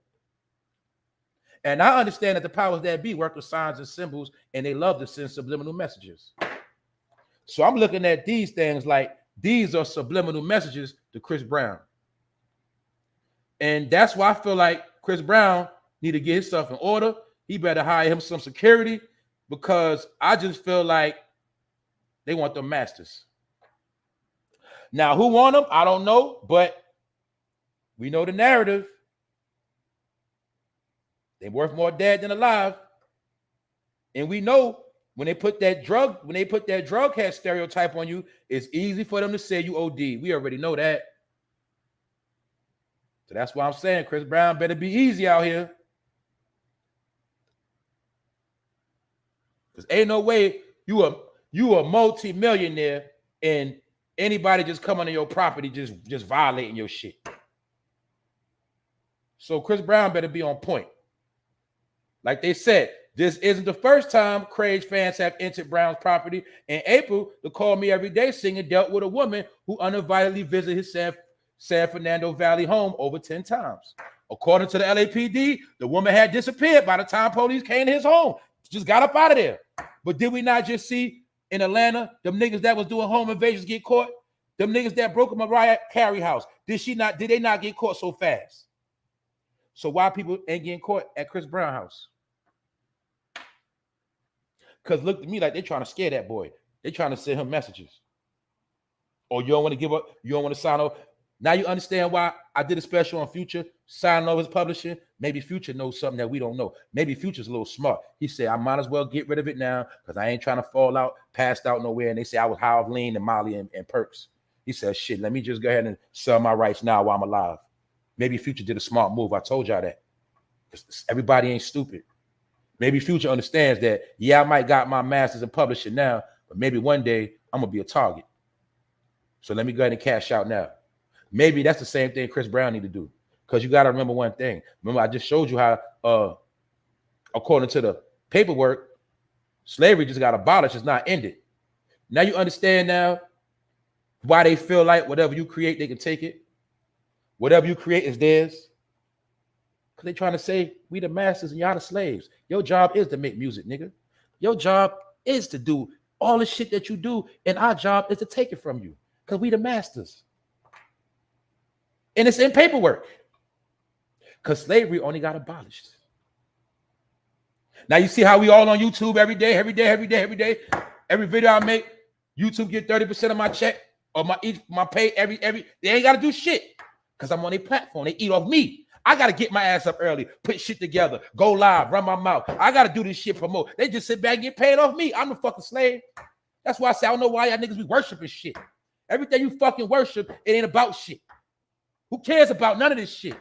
And I understand that the powers that be work with signs and symbols, and they love to send subliminal messages. So I'm looking at these things like these are subliminal messages to Chris Brown. And that's why I feel like Chris Brown need to get his stuff in order. He better hire him some security, because I just feel like they want the masters. Now, who won them? I don't know, but we know the narrative. They're worth more dead than alive. And we know when they put that drug head stereotype on you, it's easy for them to say you OD. We already know that. So that's why I'm saying Chris Brown better be easy out here. Because ain't no way you a multi-millionaire and anybody just come onto your property just violating your shit. So Chris Brown better be on point. Like they said, this isn't the first time Craig fans have entered Brown's property. In April, the Call Me Every Day singer dealt with a woman who uninvitedly visited his San Fernando Valley home over 10 times. According to the LAPD, the woman had disappeared by the time police came to his home. Just got up out of there. But did we not just see in Atlanta, them niggas that was doing home invasions get caught? Them niggas that broke a Mariah Carey house. Did they not get caught so fast? So why people ain't getting caught at Chris Brown house? Because look to me like they trying to scare that boy. They trying to send him messages. Or you don't want to give up, you don't want to sign off. Now you understand why I did a special on Future, signing over his publishing. Maybe Future knows something that we don't know. Maybe Future's a little smart. He said, I might as well get rid of it now because I ain't trying to fall out, passed out nowhere. And they say I was high off lean and Molly and perks. He said, shit, let me just go ahead and sell my rights now while I'm alive. Maybe Future did a smart move. I told y'all that. Everybody ain't stupid. Maybe Future understands that, yeah, I might got my master's in publishing now, but maybe one day I'm going to be a target. So let me go ahead and cash out now. Maybe that's the same thing Chris Brown need to do. Because you got to remember one thing. Remember, I just showed you how, according to the paperwork, slavery just got abolished. It's not ended. Now you understand now why they feel like whatever you create, they can take it. Whatever you create is theirs. Because they trying to say, we the masters and y'all the slaves. Your job is to make music, nigga. Your job is to do all the shit that you do, and our job is to take it from you. Because we the masters. And it's in paperwork. Because slavery only got abolished. Now you see how we all on YouTube every day. Every video I make, YouTube get 30% of my check or my pay every they ain't gotta do shit. Because I'm on a platform. They eat off me. I gotta get my ass up early, put shit together, go live, run my mouth. I gotta do this shit, promote. They just sit back and get paid off me. I'm the fucking slave. That's why I say I don't know why y'all niggas be worshiping shit. Everything you fucking worship, it ain't about shit. Who cares about none of this shit?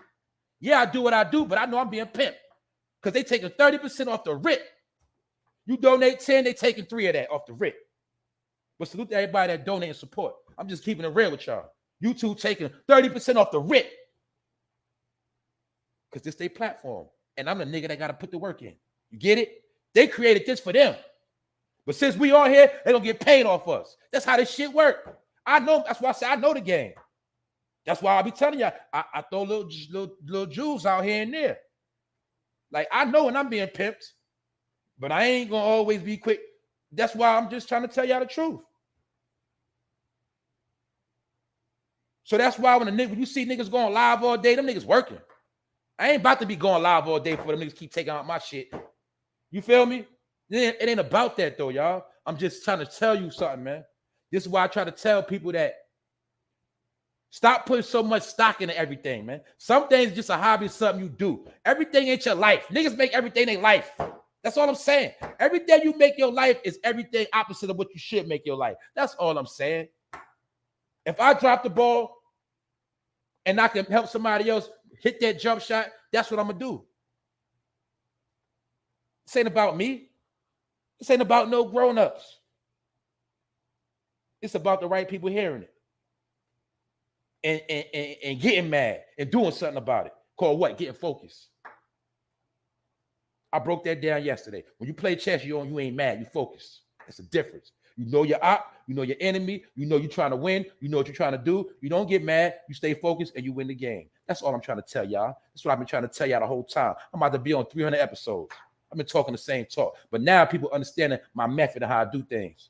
Yeah, I do what I do, but I know I'm being pimped. Because they taking 30% off the rip. You donate 10, they taking 3 of that off the rip. But salute to everybody that donate and support. I'm just keeping it real with y'all. YouTube taking 30% off the rip. Because this their platform. And I'm the nigga that got to put the work in. You get it? They created this for them. But since we are here, they don't get paid off us. That's how this shit work. I know. That's why I say I know the game. That's why I be telling y'all, I throw little jewels out here and there. Like, I know when I'm being pimped, but I ain't going to always be quick. That's why I'm just trying to tell y'all the truth. So that's why when you see niggas going live all day, them niggas working. I ain't about to be going live all day for them niggas keep taking out my shit. You feel me? It ain't about that, though, y'all. I'm just trying to tell you something, man. This is why I try to tell people that stop putting so much stock into everything, man. Some things just a hobby, something you do. Everything ain't your life. Niggas make everything their life. That's all I'm saying. Everything you make your life is everything opposite of what you should make your life. That's all I'm saying. If I drop the ball and I can help somebody else hit that jump shot, that's what I'm going to do. This ain't about me. This ain't about no grown-ups. It's about the right people hearing it. And getting mad and doing something about it. Called what? Getting focused. I broke that down yesterday. When you play chess, you ain't mad. You focus. That's the difference. You know your op. You know your enemy. You know you're trying to win. You know what you're trying to do. You don't get mad. You stay focused and you win the game. That's all I'm trying to tell y'all. That's what I've been trying to tell y'all the whole time. I'm about to be on 300 episodes. I've been talking the same talk. But now people understanding my method and how I do things.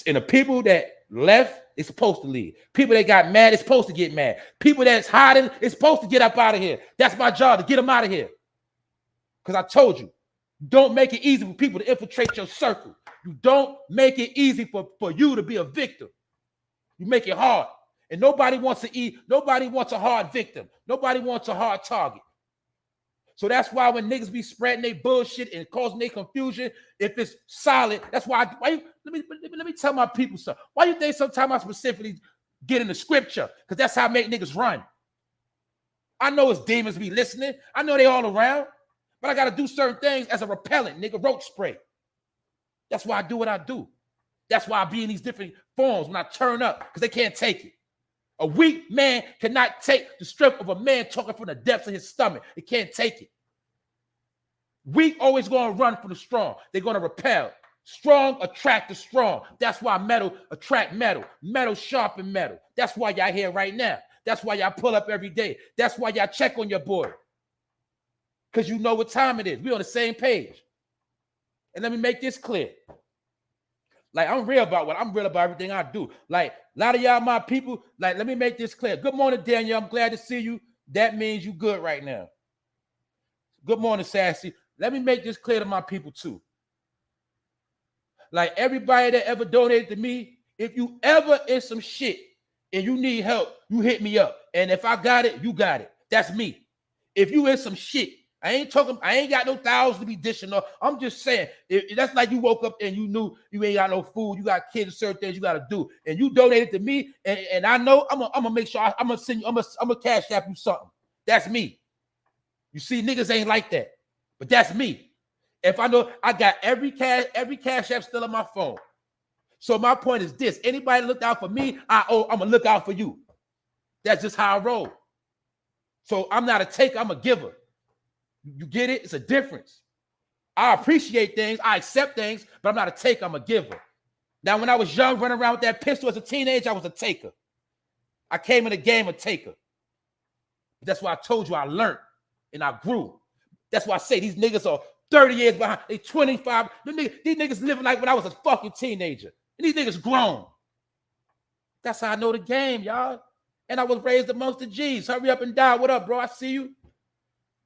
And the people that left is supposed to leave. People that got mad is supposed to get mad. People that's hiding is supposed to get up out of here. That's my job, to get them out of here. Because I told you, don't make it easy for people to infiltrate your circle. You don't make it easy for you to be a victim. You make it hard. And nobody wants to eat. Nobody wants a hard victim. Nobody wants a hard target. So that's why when niggas be spreading their bullshit and causing their confusion, if it's solid, that's why. Let me tell my people something. Why you think sometimes I specifically get in the scripture? Because that's how I make niggas run. I know it's demons be listening. I know they all around. But I got to do certain things as a repellent, nigga, roach spray. That's why I do what I do. That's why I be in these different forms when I turn up, because they can't take it. A weak man cannot take the strength of a man talking from the depths of his stomach. It can't take it. Weak always going to run from the strong. They're going to repel. Strong attract the strong. That's why metal attract metal. Metal sharpen metal. That's why y'all here right now. That's why y'all pull up every day. That's why y'all check on your boy. Because you know what time it is. We on the same page. And let me make this clear. Like, I'm real about everything I do. Like, a lot of y'all, my people, like, let me make this clear. Good morning, Daniel. I'm glad to see you. That means you good right now. Good morning, Sassy. Let me make this clear to my people, too. Like, everybody that ever donated to me, if you ever in some shit and you need help, you hit me up. And if I got it, you got it. That's me. If you in some shit, I ain't got no thousands to be dishing off. I'm just saying, that's like you woke up and you knew you ain't got no food, you got kids, certain things you got to do, and you donated to me, and I know I'm gonna make sure I'm gonna send you, I'm gonna cash app you something. That's me. You see, niggas ain't like that, but that's me. If I know I got every cash app still on my phone. So my point is this: anybody look out for me, I'm gonna look out for you. That's just how I roll. So I'm not a taker, I'm a giver. You get it? It's a difference. I appreciate things, I accept things, but I'm not a taker, I'm a giver. Now, when I was young, running around with that pistol as a teenager, I was a taker. I came in the game a taker. That's why I told you I learned and I grew. That's why I say these niggas are 30 years behind. They 25. These niggas living like when I was a fucking teenager. And these niggas grown. That's how I know the game, y'all. And I was raised amongst the G's. Hurry up and die. What up, bro? I see you.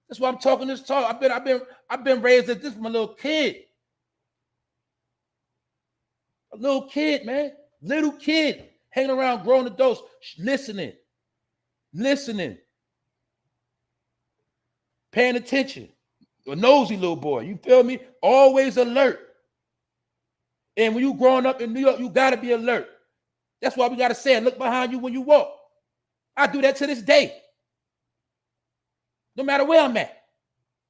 That's why I'm talking this talk. I've been raised as this from a little kid. A little kid, man. Little kid. Hanging around grown adults. Listening. Paying attention. A nosy little boy. You feel me? Always alert. And when you growing up in New York, you got to be alert. That's why we got to say it. Look behind you when you walk. I do that to this day. No matter where I'm at,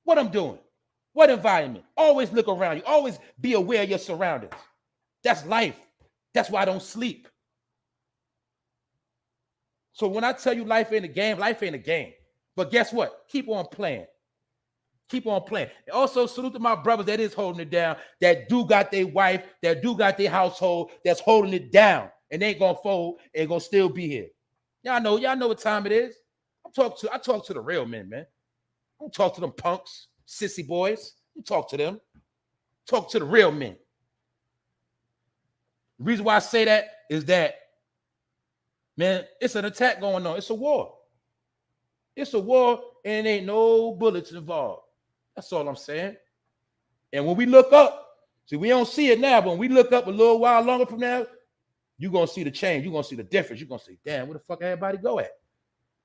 what I'm doing, what environment. Always look around you. Always be aware of your surroundings. That's life. That's why I don't sleep. So when I tell you life ain't a game, life ain't a game. But guess what? Keep on playing. Keep on playing. And also salute to my brothers that is holding it down, that do got their wife, that do got their household, that's holding it down and ain't gonna fold and gonna still be here. Y'all know what time it is. I talk to the real men, man. I don't talk to them punks, sissy boys. You talk to them. Talk to the real men. The reason why I say that is that, man, it's an attack going on. It's a war. It's a war, and ain't no bullets involved. That's all I'm saying. And when we look up, see, we don't see it now, but when we look up a little while longer from now, you're going to see the change. You're going to see the difference. You're going to say, damn, where the fuck everybody go at?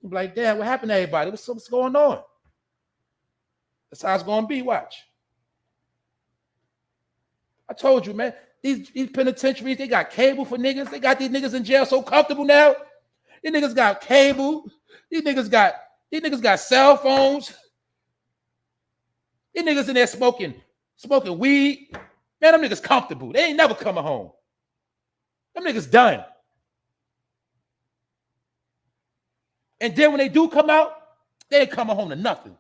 You're like, damn, what happened to everybody? What's going on? That's how it's going to be. Watch. I told you, man, these penitentiaries, they got cable for niggas. They got these niggas in jail so comfortable now. These niggas got cable. These niggas got cell phones. These niggas in there smoking weed. Man, them niggas comfortable. They ain't never coming home. Them niggas done. And then when they do come out, they ain't coming home to nothing.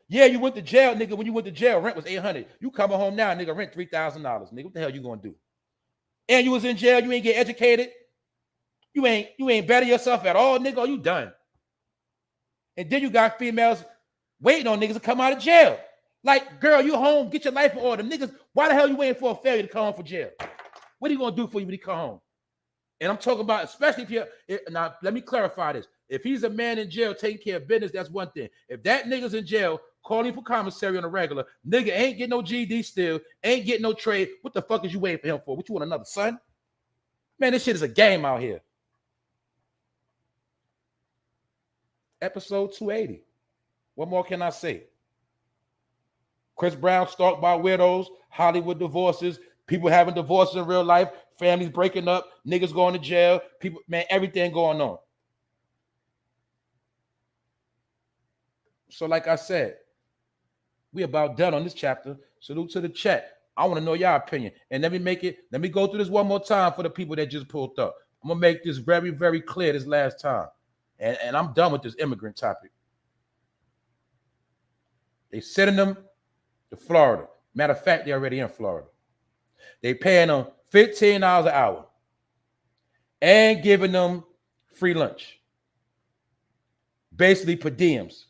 Yeah, you went to jail, nigga. When you went to jail, rent was $800. You coming home now, nigga, rent $3,000. Nigga, what the hell you gonna do? And you was in jail, you ain't get educated. You ain't better yourself at all, nigga. Or you done. And then you got females waiting on niggas to come out of jail. Like, girl, you home, get your life in order. Niggas, why the hell you waiting for a failure to come home from jail? What are you gonna do for you when he come home? And I'm talking about, especially if you're, now let me clarify this. If he's a man in jail taking care of business, that's one thing. If that nigga's in jail calling for commissary on a regular, nigga ain't getting no GD still, ain't getting no trade, what the fuck is you waiting for him for? What, you want another son? Man, this shit is a game out here. Episode 280. What more can I say? Chris Brown stalked by weirdos, Hollywood divorces, people having divorces in real life, families breaking up, niggas going to jail, people, man, everything going on. So like I said, we about done on this chapter. Salute to the chat. I want to know your opinion. And let me go through this one more time for the people that just pulled up. I'm going to make this very, very clear this last time. And I'm done with this immigrant topic. They sending them to Florida. Matter of fact, they're already in Florida. They paying them $15 an hour and giving them free lunch. Basically per diems.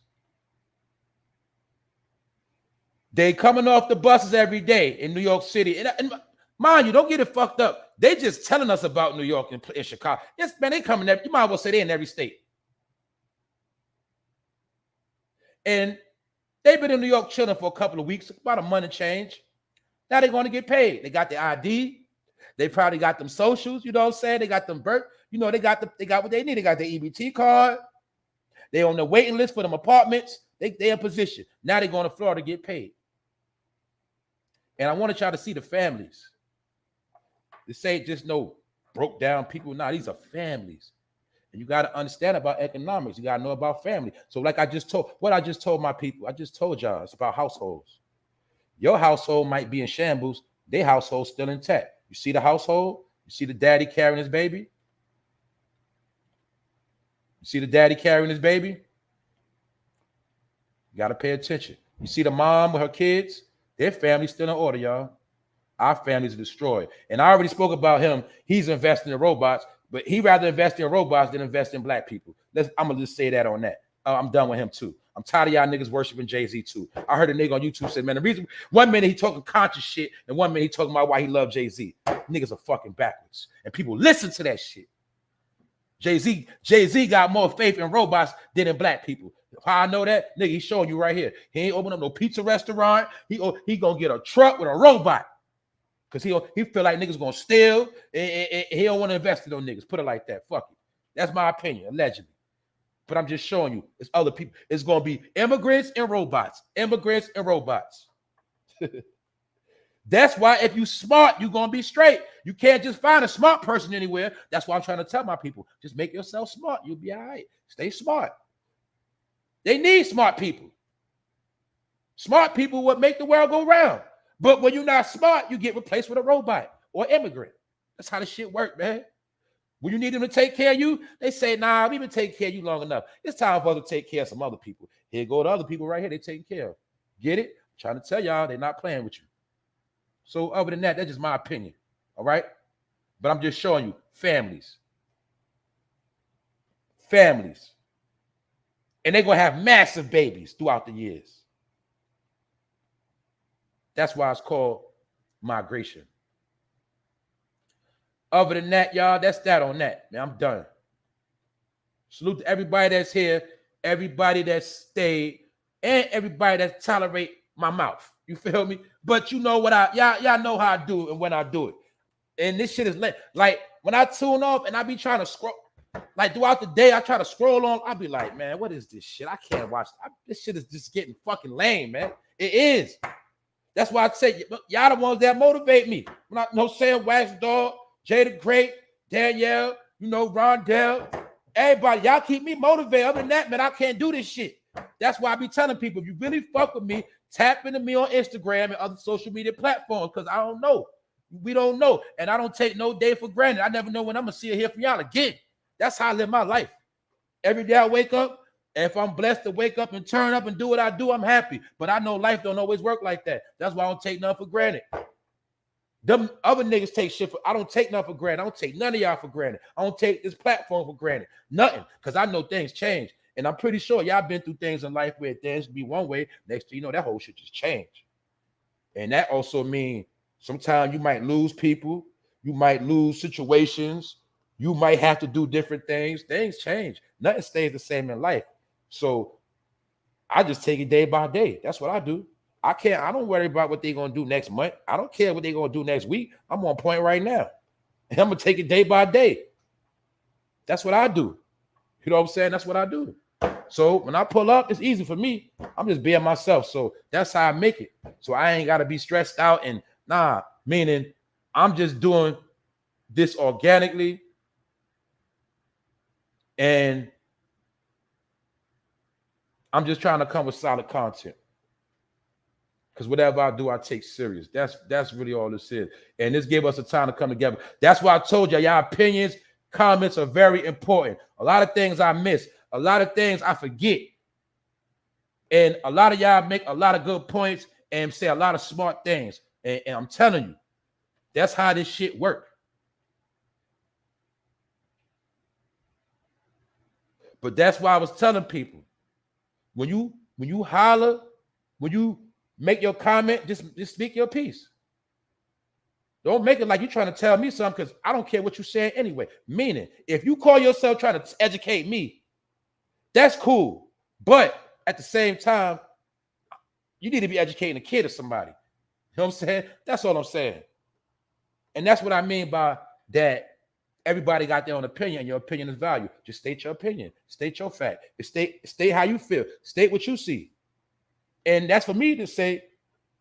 They coming off the buses every day in New York City. And mind you, don't get it fucked up. They just telling us about New York and Chicago. Yes, man, they coming there. You might as well say they in every state. And they've been in New York chilling for a couple of weeks, about a month and change. Now they're going to get paid. They got the ID. They probably got them socials, you know what I'm saying? They got them birth, you know, they got what they need. They got their EBT card. They on the waiting list for them apartments. They in position. Now they're going to Florida to get paid. And I wanted y'all to see the families. This ain't just no broke down people. Nah, these are families. And you got to understand about economics. You got to know about family. So like I just told my people, I just told y'all, it's about households. Your household might be in shambles. Their household still intact. You see the household? You see the daddy carrying his baby? You see the daddy carrying his baby? You got to pay attention. You see the mom with her kids? Their family's still in order, y'all. Our families are destroyed. And I already spoke about him. He's investing in robots, but he rather invest in robots than invest in black people. I'm going to just say that on that. I'm done with him too. I'm tired of y'all niggas worshiping Jay-Z too. I heard a nigga on YouTube say, man, the reason, one minute he talking conscious shit, and one minute he talking about why he loved Jay-Z. Niggas are fucking backwards. And people listen to that shit. Jay-Z got more faith in robots than in black people. How I know that? Nigga, he's showing you right here. He ain't open up no pizza restaurant. He gonna get a truck with a robot. Because he feel like niggas gonna steal, and he don't want to invest in those niggas. Put it like that. Fuck it. That's my opinion, allegedly. But I'm just showing you, it's other people. It's going to be immigrants and robots. Immigrants and robots. That's why if you smart, you're going to be straight. You can't just find a smart person anywhere. That's why I'm trying to tell my people. Just make yourself smart. You'll be all right. Stay smart. They need smart people. Smart people would make the world go round. But when you're not smart, you get replaced with a robot or immigrant. That's how the shit work, man. When you need them to take care of you, they say, nah, we've been taking care of you long enough. It's time for us to take care of some other people. Here go the other people right here they taking care of. Get it? I'm trying to tell y'all they're not playing with you. So other than that, that's just my opinion. All right? But I'm just showing you families. Families. And they're going to have massive babies throughout the years. That's why it's called migration. Other than that, y'all, that's that on that. Man, I'm done. Salute to everybody that's here, everybody that stayed, and everybody that tolerate my mouth. You feel me? But you know what y'all know how I do it and when I do it. And this shit is like when I tune off and I be trying to scroll, like throughout the day, I try to scroll on. I be like, man, what is this shit? I can't watch. This shit is just getting fucking lame, man. It is. That's why I say y'all the ones that motivate me. I'm not no Sam Wax Dog, Jay the Great, Danielle, you know, Rondell, everybody. Y'all keep me motivated. Other than that, man, I can't do this shit. That's why I be telling people, if you really fuck with me, tap into me on Instagram and other social media platforms, because I don't know. We don't know. And I don't take no day for granted. I never know when I'm going to see or hear from y'all again. That's how I live my life. Every day I wake up, and if I'm blessed to wake up and turn up and do what I do, I'm happy. But I know life don't always work like that. That's why I don't take nothing for granted. Them other niggas take shit for, I don't take nothing for granted. I don't take none of y'all for granted. I don't take this platform for granted. Nothing. Because I know things change. And I'm pretty sure y'all been through things in life where things be one way. Next thing you know, that whole shit just changed. And that also means sometimes you might lose people. You might lose situations. You might have to do different things. Things change. Nothing stays the same in life. So I just take it day by day. That's what I do. I don't worry about what they're going to do next month. I don't care what they're going to do next week. I'm on point right now. And I'm going to take it day by day. That's what I do. You know what I'm saying? That's what I do. So when I pull up, it's easy for me. I'm just being myself. So that's how I make it. So I ain't got to be stressed out and meaning I'm just doing this organically. And I'm just trying to come with solid content. Because whatever I do, I take serious. That's really all this is. And this gave us a time to come together. That's why I told y'all opinions, comments are very important. A lot of things I miss. A lot of things I forget. And a lot of y'all make a lot of good points and say a lot of smart things. And I'm telling you, that's how this shit works. But that's why I was telling people, when you holler, when you make your comment, just speak your piece. Don't make it like you're trying to tell me something, because I don't care what you're saying anyway. Meaning, if you call yourself trying to educate me, that's cool. But at the same time, you need to be educating a kid or somebody. You know what I'm saying? That's all I'm saying. And that's what I mean by that. Everybody got their own opinion, and your opinion is valued. Just state your opinion. State your fact. State how you feel. State what you see. And that's for me to say, you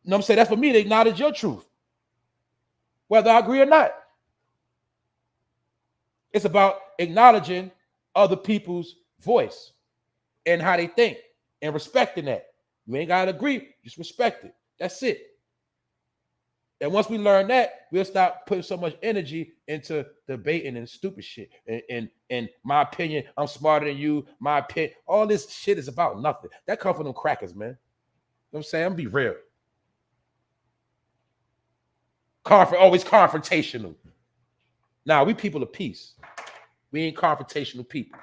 know what I'm saying? That's for me to acknowledge your truth, whether I agree or not. It's about acknowledging other people's voice and how they think and respecting that. You ain't got to agree. Just respect it. That's it. And once we learn that, we'll stop putting so much energy into debating and stupid shit. And my opinion, I'm smarter than you. My opinion, all this shit is about nothing. That comes from them crackers, man. You know what I'm saying? I'm gonna be real. Always confrontational. Now, we people of peace. We ain't confrontational people.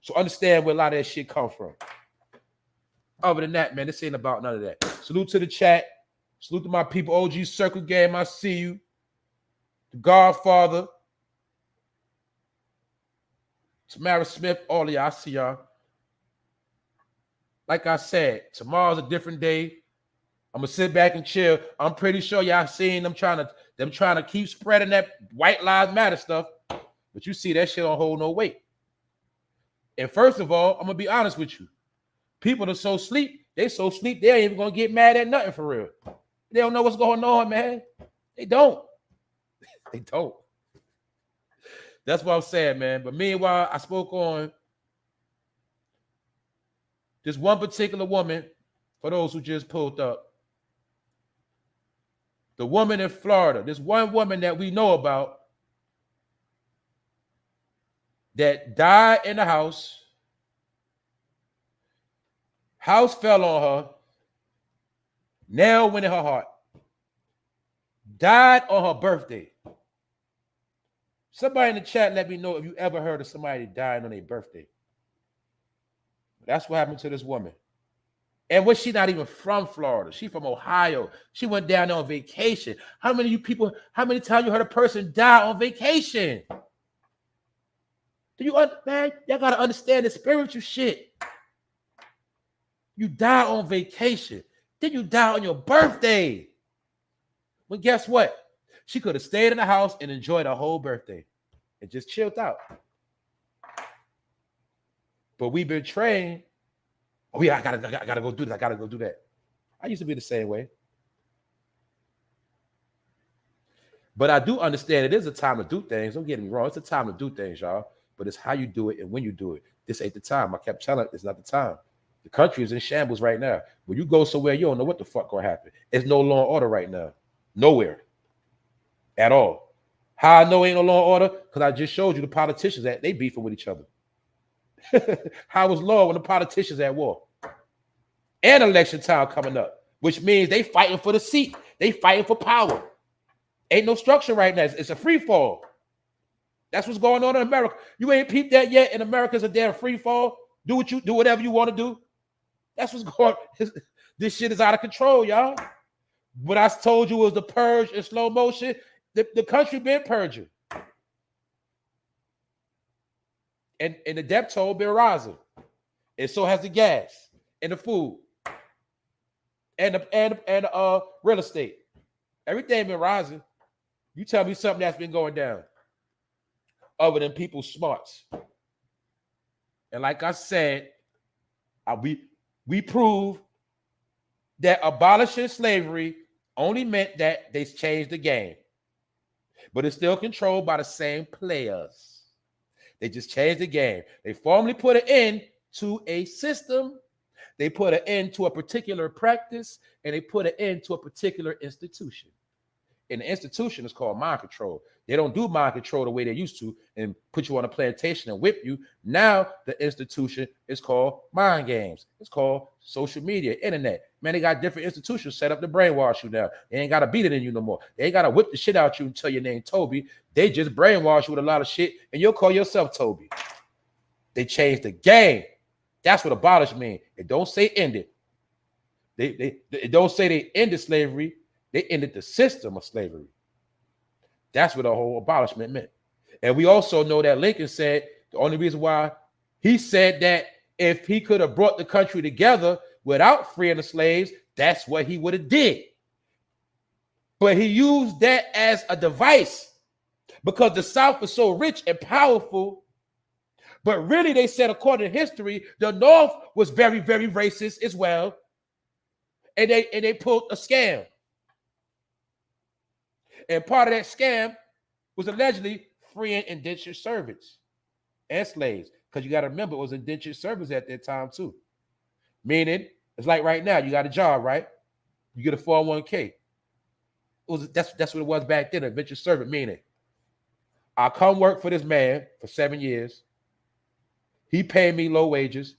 So understand where a lot of that shit come from. Other than that, man, this ain't about none of that. Salute to the chat. Salute to my people, OG Circle Game. I see you. The Godfather. Tamara Smith, all of y'all. I see y'all. Like I said, tomorrow's a different day. I'm gonna sit back and chill. I'm pretty sure y'all seen them trying to keep spreading that White Lives Matter stuff. But you see that shit don't hold no weight. And first of all, I'm gonna be honest with you. People are so sleep, they ain't even gonna get mad at nothing for real. They don't know what's going on, man. They don't. They don't. That's what I'm saying, man. But meanwhile, I spoke on this one particular woman, for those who just pulled up. The woman in Florida, this one woman that we know about that died in the house. House fell on her. Nail went in her heart. Died on her birthday. Somebody in the chat let me know if you ever heard of somebody dying on their birthday. That's what happened to this woman. And was she not even from Florida? She from Ohio. She went down there on vacation. How many times you heard a person die on vacation? Man, y'all gotta understand the spiritual shit. You die on vacation. Then you die on your birthday. Well, guess what? She could have stayed in the house and enjoyed her whole birthday and just chilled out. But we've been trained. Oh yeah, I gotta go do this. I gotta go do that. I used to be the same way. But I do understand it is a time to do things. Don't get me wrong. It's a time to do things, y'all. But it's how you do it and when you do it. This ain't the time. I kept telling it, it's not the time. The country is in shambles right now. When you go somewhere, you don't know what the fuck gonna happen. It's no law and order right now. Nowhere. At all. How I know ain't no law and order? Because I just showed you the politicians that they beefing with each other. How was law when the politicians at war? And election time coming up, which means they fighting for the seat. They fighting for power. Ain't no structure right now. It's a free fall. That's what's going on in America. You ain't peeped that yet. In America's a damn free fall. Do whatever you want to do. That's what's going on. This shit is out of control, y'all. What I told you was the purge in slow motion. The country been purging. And the debt toll been rising. And so has the gas and the food and the real estate. Everything been rising. You tell me something that's been going down other than people's smarts. And like I said, we prove that abolishing slavery only meant that they changed the game. But it's still controlled by the same players. They just changed the game. They formally put an end to a system. They put an end to a particular practice, and they put an end to a particular institution. And the institution is called mind control. They don't do mind control the way they used to and put you on a plantation and whip you. Now the institution is called mind games. It's called social media, internet. Man, they got different institutions set up to brainwash you now. They ain't got to beat it in you no more. They ain't got to whip the shit out you and tell your name Toby. They just brainwash you with a lot of shit, and you'll call yourself Toby. They changed the game. That's what abolish mean. It don't say ended. They don't say they ended slavery. They ended the system of slavery. That's what the whole abolishment meant. And we also know that Lincoln said the only reason why he said that if he could have brought the country together without freeing the slaves, that's what he would have did. But he used that as a device because the South was so rich and powerful. But really, they said, according to history, the North was very, very racist as well. And they pulled a scam. And part of that scam was allegedly freeing indentured servants and slaves. Because you got to remember, it was indentured servants at that time too. Meaning, it's like right now, you got a job, right? You get a 401k. That's what it was back then, indentured servant, meaning I come work for this man for 7 years. He paid me low wages.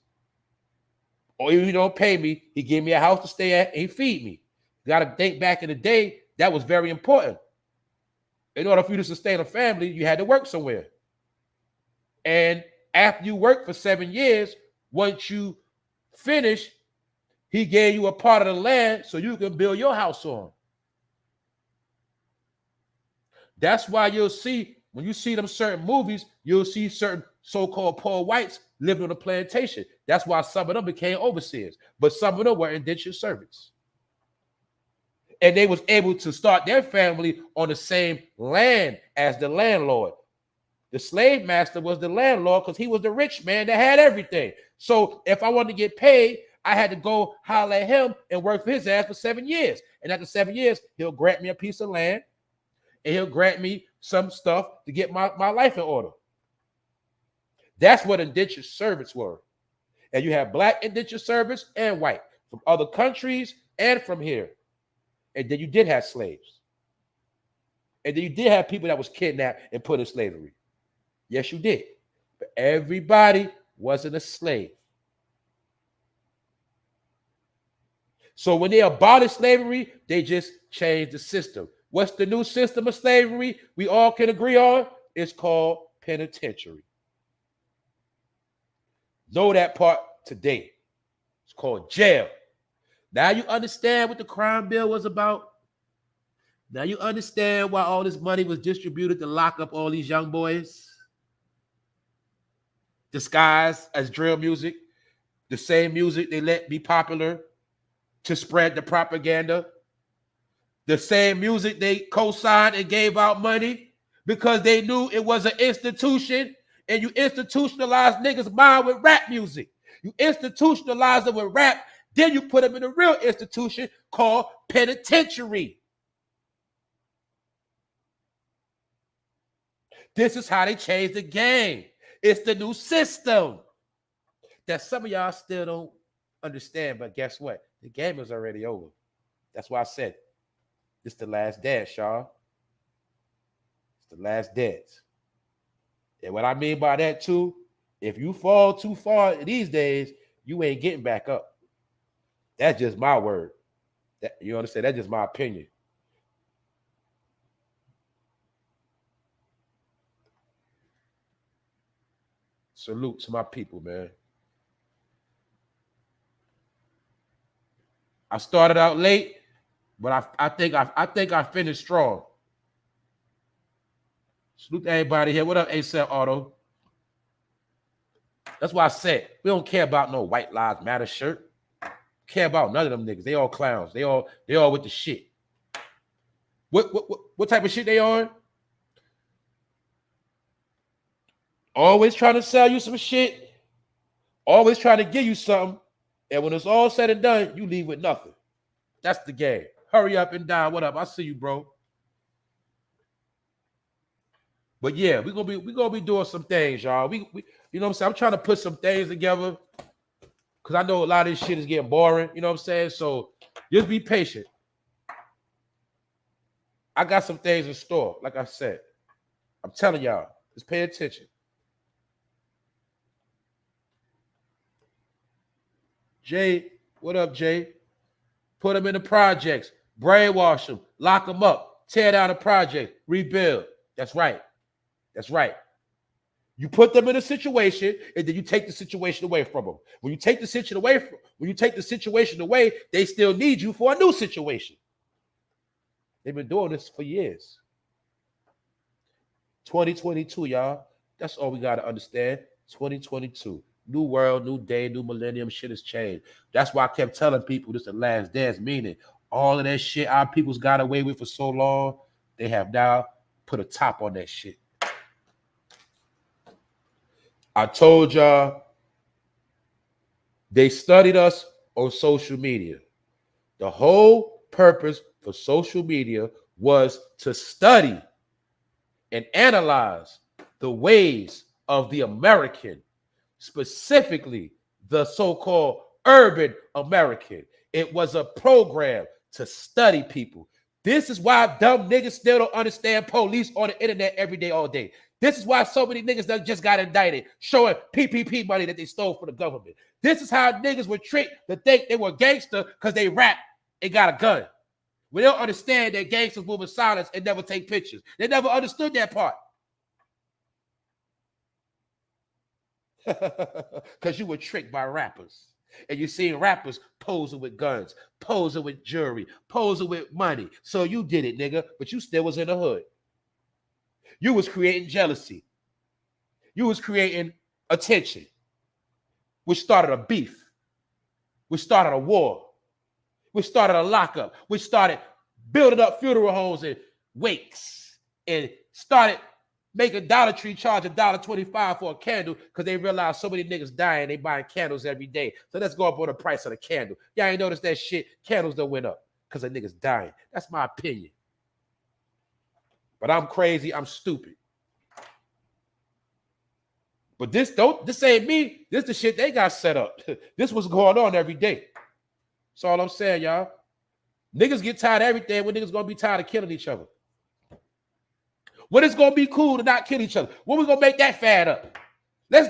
Or if he don't pay me, he give me a house to stay at and he feed me. You got to think back in the day, that was very important. In order for you to sustain a family, you had to work somewhere. And after you worked for 7 years, once you finish, he gave you a part of the land so you can build your house on. That's why you'll see, when you see them certain movies, you'll see certain so-called poor whites living on a plantation. That's why some of them became overseers, but some of them were indentured servants. And they was able to start their family on the same land as the landlord. The slave master was the landlord because he was the rich man that had everything. So if I wanted to get paid, I had to go holler at him and work for his ass for 7 years. And after 7 years, he'll grant me a piece of land and he'll grant me some stuff to get my life in order. That's what indentured servants were. And you have black indentured servants and white from other countries and from here. And then you did have slaves. And then you did have people that was kidnapped and put in slavery. Yes, you did. But everybody wasn't a slave. So when they abolished slavery, they just changed the system. What's the new system of slavery we all can agree on? It's called penitentiary. Know that part today. It's called jail. Now you understand what the crime bill was about. Now you understand why all this money was distributed to lock up all these young boys. Disguised as drill music. The same music they let be popular to spread the propaganda. The same music they co-signed and gave out money because they knew it was an institution. And you institutionalize niggas' mind with rap music. You institutionalize them with rap. Then you put them in a real institution called penitentiary. This is how they changed the game. It's the new system that some of y'all still don't understand. But guess what? The game is already over. That's why I said it's the last dance, y'all. It's the last dance. And what I mean by that too, if you fall too far these days, you ain't getting back up. That's just my word. You understand? That's just my opinion. Salute to my people, man. I started out late, but I think I finished strong. Salute to everybody here. What up, ASAP Auto? That's why I said we don't care about no White Lives Matter shirt. Care about none of them niggas. They all clowns. They all with the shit. What type of shit they on? Always trying to sell you some shit. Always trying to give you something. And when it's all said and done, you leave with nothing. That's the game. Hurry up and die. What up? I see you, bro. But yeah, we're gonna be doing some things, y'all. We you know what I'm saying? I'm trying to put some things together because I know a lot of this shit is getting boring, you know what I'm saying? So just be patient. I got some things in store, like I said. I'm telling y'all, just pay attention. Jay, what up, Jay? Put them in the projects, brainwash them, lock them up, tear down the project, rebuild. That's right. That's right. You put them in a situation, and then you take the situation away from them. When you take the situation away, they still need you for a new situation. They've been doing this for years. 2022, y'all. That's all we gotta understand. 2022. New world, new day, new millennium. Shit has changed. That's why I kept telling people this is the last dance, meaning all of that shit our people's got away with for so long, they have now put a top on that shit. I told y'all they studied us on social media. The whole purpose for social media was to study and analyze the ways of the American, specifically the so-called urban American. It was a program to study people. This is why dumb niggas still don't understand police on the internet every day, all day. This is why so many niggas that just got indicted showing PPP money that they stole from the government. This is how niggas were tricked to think they were gangster because they rap and got a gun. We don't understand that gangsters move in silence and never take pictures. They never understood that part. Because you were tricked by rappers. And you seen rappers posing with guns, posing with jewelry, posing with money. So you did it, nigga, but you still was in the hood. You was creating jealousy. You was creating attention, which started a beef, which started a war, which started a lockup, which started building up funeral homes and wakes, and started making Dollar Tree charge $1.25 for a candle because they realized so many niggas dying, they buying candles every day. So let's go up on the price of the candle. Y'all ain't noticed that shit? Candles don't went up because of niggas dying. That's my opinion. But I'm crazy. I'm stupid. But this ain't me. This the shit they got set up. This was going on every day. That's all I'm saying, y'all. Niggas get tired of everything. When niggas gonna be tired of killing each other? When it's gonna be cool to not kill each other? When we gonna make that fad up? Let's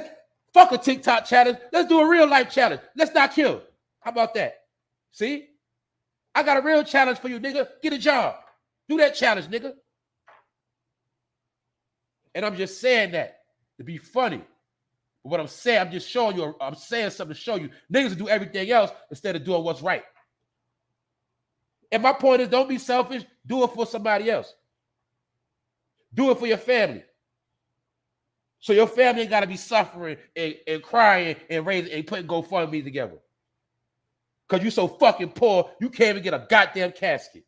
fuck a TikTok challenge. Let's do a real life challenge. Let's not kill. How about that? See? I got a real challenge for you, nigga. Get a job. Do that challenge, nigga. And I'm just saying that to be funny. But what I'm saying, I'm just showing you, I'm saying something to show you. Niggas do everything else instead of doing what's right. And my point is, don't be selfish. Do it for somebody else. Do it for your family. So your family ain't got to be suffering and crying and raising and putting GoFundMe together. Because you so fucking poor, you can't even get a goddamn casket.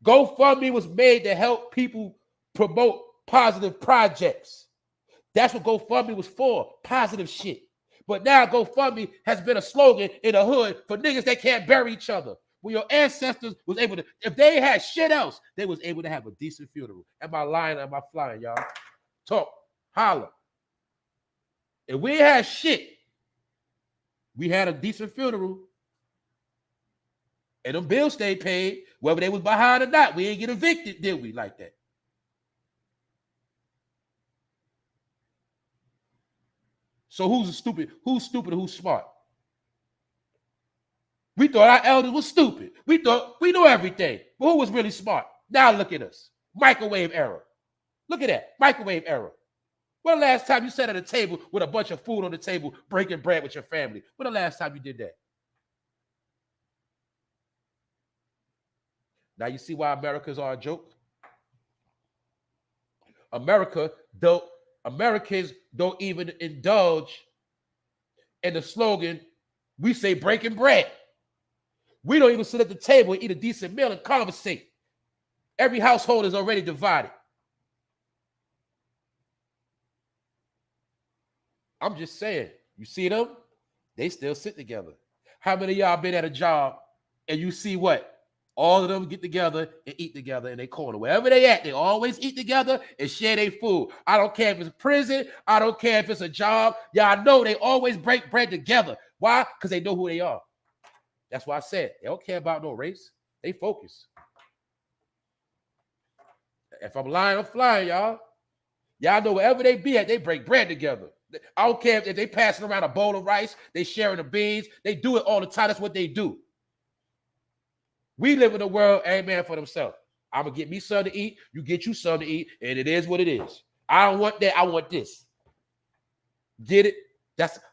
GoFundMe was made to help people promote positive projects. That's what GoFundMe was for, positive shit. But now GoFundMe has been a slogan in the hood for niggas that can't bury each other. When your ancestors was able to, if they had shit else, they was able to have a decent funeral. Am I lying or am I flying, y'all? Talk, holler. If we had shit, we had a decent funeral. And them bills stayed paid, whether they was behind or not. We ain't get evicted, did we, like that? So who's stupid? Who's stupid and who's smart? We thought our elders was stupid. We thought we knew everything. But who was really smart? Now look at us. Microwave era. Look at that. Microwave era. When the last time you sat at a table with a bunch of food on the table, breaking bread with your family? When the last time you did that? Now you see why Americans are a joke? Americans don't even indulge in the slogan, we say breaking bread. We don't even sit at the table and eat a decent meal and conversate. Every household is already divided. I'm just saying, you see them? They still sit together. How many of y'all been at a job and you see what? All of them get together and eat together in their corner. Wherever they at, they always eat together and share their food. I don't care if it's prison. I don't care if it's a job. Y'all know they always break bread together. Why? Because they know who they are. That's why I said they don't care about no race. They focus. If I'm lying, I'm flying, y'all. Y'all know wherever they be at, they break bread together. I don't care if they passing around a bowl of rice. They sharing the beans. They do it all the time. That's what they do. We live in a world, every man for themselves. I'm going to get me something to eat. You get you something to eat. And it is what it is. I don't want that. I want this. Get it?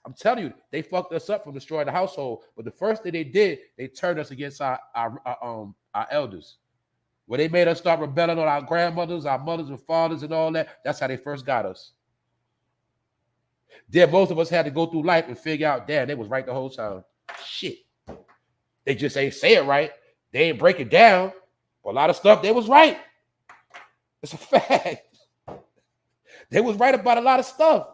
I'm telling you, they fucked us up from destroying the household. But the first thing they did, they turned us against our elders. When they made us start rebelling on our grandmothers, our mothers and fathers and all that, that's how they first got us. Then most of us had to go through life and figure out, damn, they was right the whole time. Shit. They just ain't say it right. They ain't break it down. But a lot of stuff, they was right. It's a fact. They was right about a lot of stuff.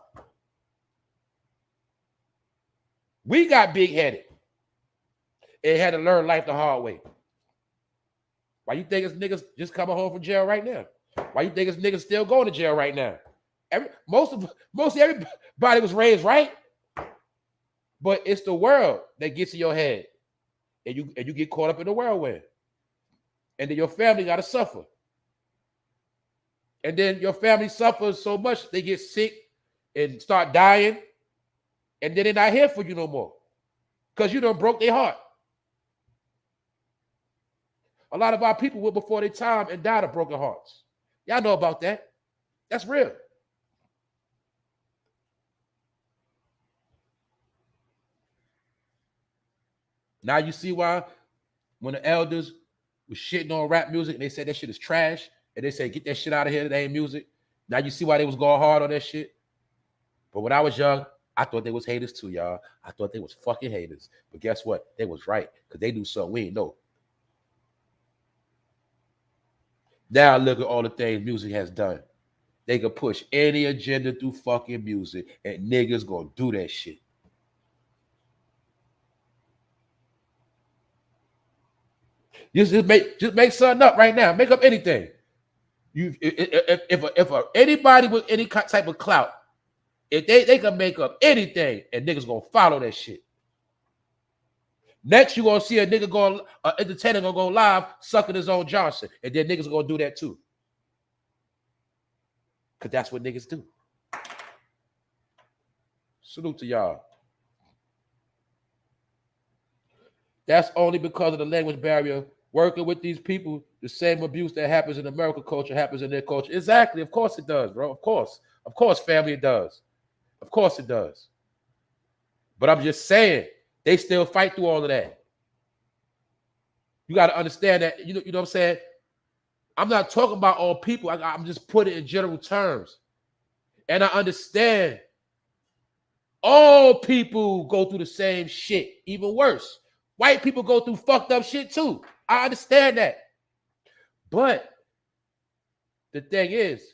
We got big-headed and had to learn life the hard way. Why you think it's niggas just coming home from jail right now? Why you think it's niggas still going to jail right now? Most everybody was raised right, but it's the world that gets in your head, and you get caught up in the whirlwind, and then your family got to suffer, and then your family suffers so much they get sick and start dying, and then they're not here for you no more because you done broke their heart. A lot of our people went before their time and died of broken hearts. Y'all know about that. That's real. Now you see why when the elders was shitting on rap music and they said that shit is trash and they said get that shit out of here, that ain't music. Now you see why they was going hard on that shit. But when I was young, I thought they was haters too, y'all. I thought they was fucking haters. But guess what? They was right because they knew something we ain't know. Now look at all the things music has done. They can push any agenda through fucking music and niggas gonna do that shit. Just make something up right now. Make up anything. If anybody with any type of clout, if they can make up anything and niggas gonna follow that shit. Next, you gonna see a nigga going, entertainer gonna go live sucking his own Johnson, and then niggas gonna do that too. Cause that's what niggas do. Salute to y'all. That's only because of the language barrier. Working with these people, the same abuse that happens in American culture happens in their culture. Exactly. Of course it does, bro. Of course. Of course, family, it does. Of course it does. But I'm just saying, they still fight through all of that. You got to understand that, you know what I'm saying? I'm not talking about all people. I'm just putting it in general terms. And I understand all people go through the same shit, even worse. White people go through fucked up shit too. I understand that. But the thing is,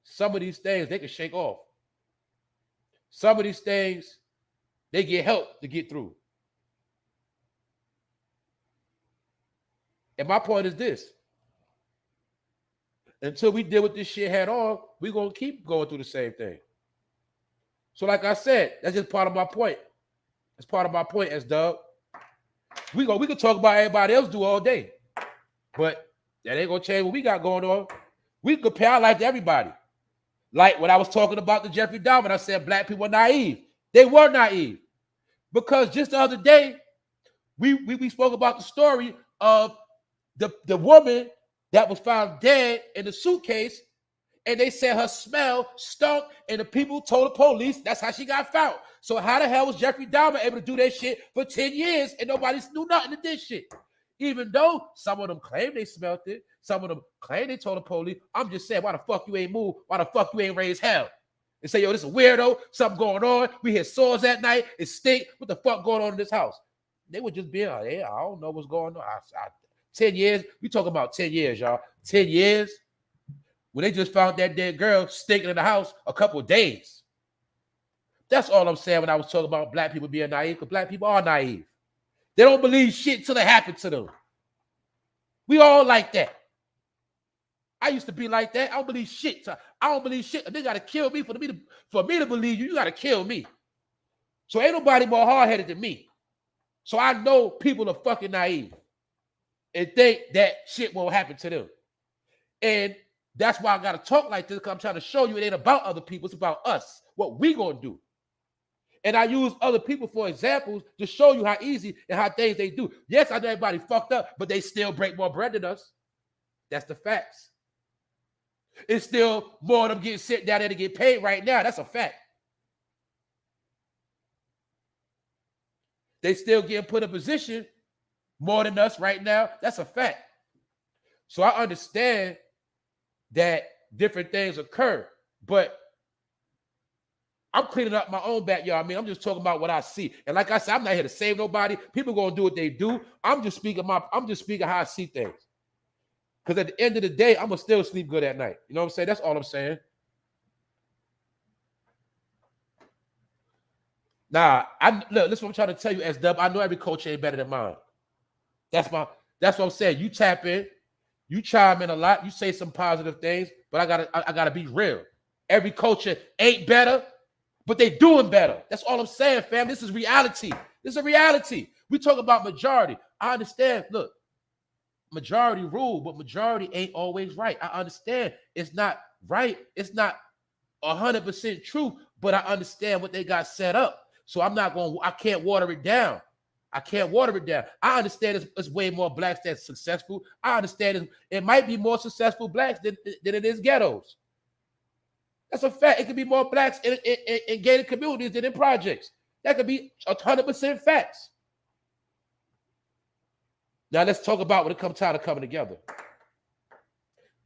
some of these things they can shake off. Some of these things, they get help to get through. And my point is this. Until we deal with this shit head on, we're going to keep going through the same thing. So like I said, that's just part of my point. That's part of my point, S-Dub. We can talk about everybody else do all day. But that ain't going to change what we got going on. We can compare our life to everybody. Like when I was talking about the Jeffrey Dahmer, I said black people are naive. They were naive. Because just the other day, we spoke about the story of the woman that was found dead in the suitcase, and they said her smell stunk, and the people told the police that's how she got found. So how the hell was Jeffrey Dahmer able to do that shit for 10 years and nobody knew nothing of this shit? Even though some of them claim they smelled it, some of them claim they told the police. I'm just saying, why the fuck you ain't moved? Why the fuck you ain't raised hell? And say, yo, this is a weirdo, something going on. We hear sores at night, it stink. What the fuck going on in this house? They would just be like, hey, I don't know what's going on. 10 years, we talking about 10 years, y'all. 10 years, when they just found that dead girl stinking in the house a couple of days. That's all I'm saying when I was talking about black people being naive, because black people are naive. They don't believe shit till it happened to them. We all like that. I used to be like that. I don't believe shit. I don't believe shit. They got to kill me for me to believe you. You got to kill me. So ain't nobody more hard-headed than me. So I know people are fucking naive and think that shit won't happen to them. And that's why I got to talk like this, because I'm trying to show you it ain't about other people. It's about us, what we going to do. And I use other people for examples to show you how easy and how things they do. Yes, I know everybody fucked up, but they still break more bread than us. That's the facts. It's still more of them getting sent down there to get paid right now. That's a fact. They still getting put in position more than us right now. That's a fact. So I understand that different things occur, but I'm cleaning up my own backyard. I mean, I'm just talking about what I see. And like I said, I'm not here to save nobody. People gonna do what they do. I'm just speaking how I see things. Because at the end of the day, I'm gonna still sleep good at night. You know what I'm saying? That's all I'm saying. Nah, look, this is what I'm trying to tell you, S-Dub. I know every coach ain't better than mine. That's what I'm saying. You tap in, you chime in a lot, you say some positive things, but I gotta be real. Every coach ain't better, but they doing better. That's all I'm saying, fam. This is reality. This is a reality. We talk about majority. I understand. Look, majority rule, but majority ain't always right. I understand. It's not right. It's not 100% true, but I understand what they got set up. So I can't water it down. I can't water it down. I understand it's way more blacks that's successful. I understand it might be more successful blacks than it is ghettos. That's a fact. It could be more blacks in gated communities than in projects. That could be 100% facts. Now let's talk about when it comes time to coming together.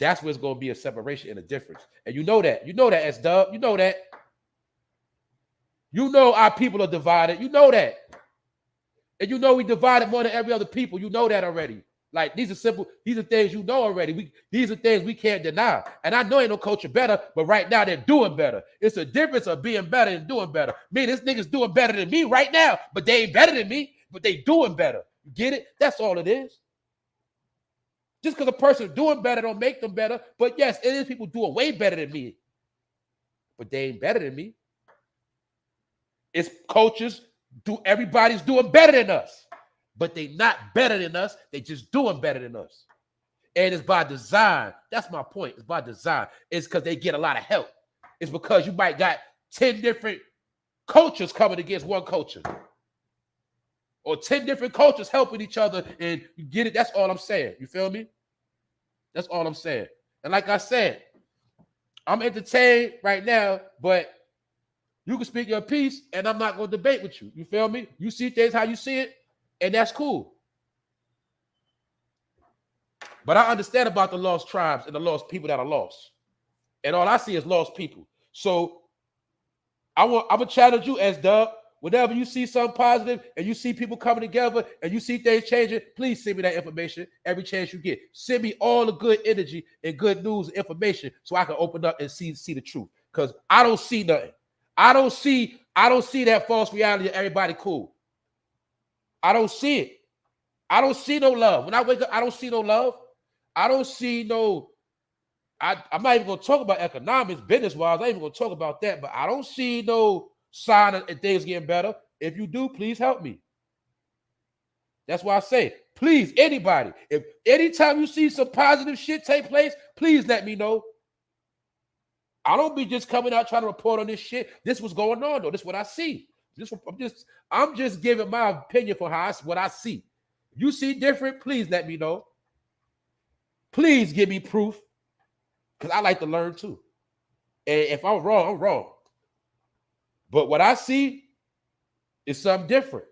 That's where it's going to be a separation and a difference. And you know that. You know that, S-Dub. You know that. You know our people are divided. You know that. And you know we divided more than every other people. You know that already. Like, these are things you know already. These are things we can't deny. And I know ain't no culture better, but right now they're doing better. It's a difference of being better and doing better. Me, this nigga's doing better than me right now, but they ain't better than me, but they doing better. You get it? That's all it is. Just because a person doing better don't make them better. But yes, it is people doing way better than me, but they ain't better than me. It's coaches, everybody's doing better than us, but they not better than us. They just doing better than us. And it's by design. That's my point. It's by design. It's because they get a lot of help. It's because you might got 10 different cultures coming against one culture. Or 10 different cultures helping each other, and you get it. That's all I'm saying. You feel me? That's all I'm saying. And like I said, I'm entertained right now, but you can speak your piece, and I'm not going to debate with you. You feel me? You see things how you see it, and that's cool. But I understand about the lost tribes and the lost people that are lost. And all I see is lost people. So I'm going to challenge you, S-Dub. Whenever you see something positive and you see people coming together and you see things changing, please send me that information every chance you get. Send me all the good energy and good news and information so I can open up and see the truth. Because I don't see nothing. I don't see that false reality of everybody cool. I don't see it. I don't see no love. When I wake up, I don't see no love. I don't see no. I'm not even going to talk about economics, business-wise. I ain't even going to talk about that. But I don't see no sign of things getting better. If you do, please help me. That's why I say, please, anybody, if anytime you see some positive shit take place, please let me know. I don't be just coming out trying to report on this shit. This was going on, though. This is what I see. I'm just giving my opinion for what I see. If you see different, please let me know. Please give me proof, because I like to learn too. And if I'm wrong, I'm wrong. But what I see is something different.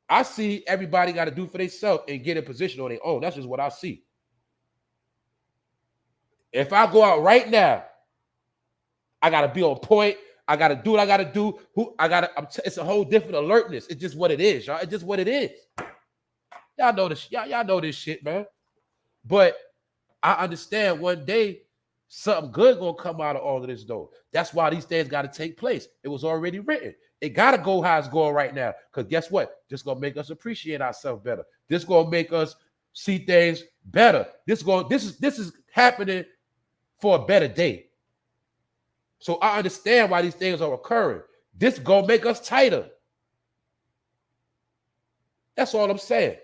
I see everybody got to do for themselves and get in position on their own. That's just what I see. If I go out right now, I got to be on point. I got to do what I got to do. It's a whole different alertness. It's just what it is, y'all. It's just what it is. Y'all know this. Y'all know this shit, man. But I understand one day something good gonna come out of all of this, though. That's why these things got to take place. It was already written. It got to go how it's going right now. Because guess what? This gonna make us appreciate ourselves better. This gonna make us see things better. This is happening for a better day. So I understand why these things are occurring. This gonna make us tighter. That's all I'm saying.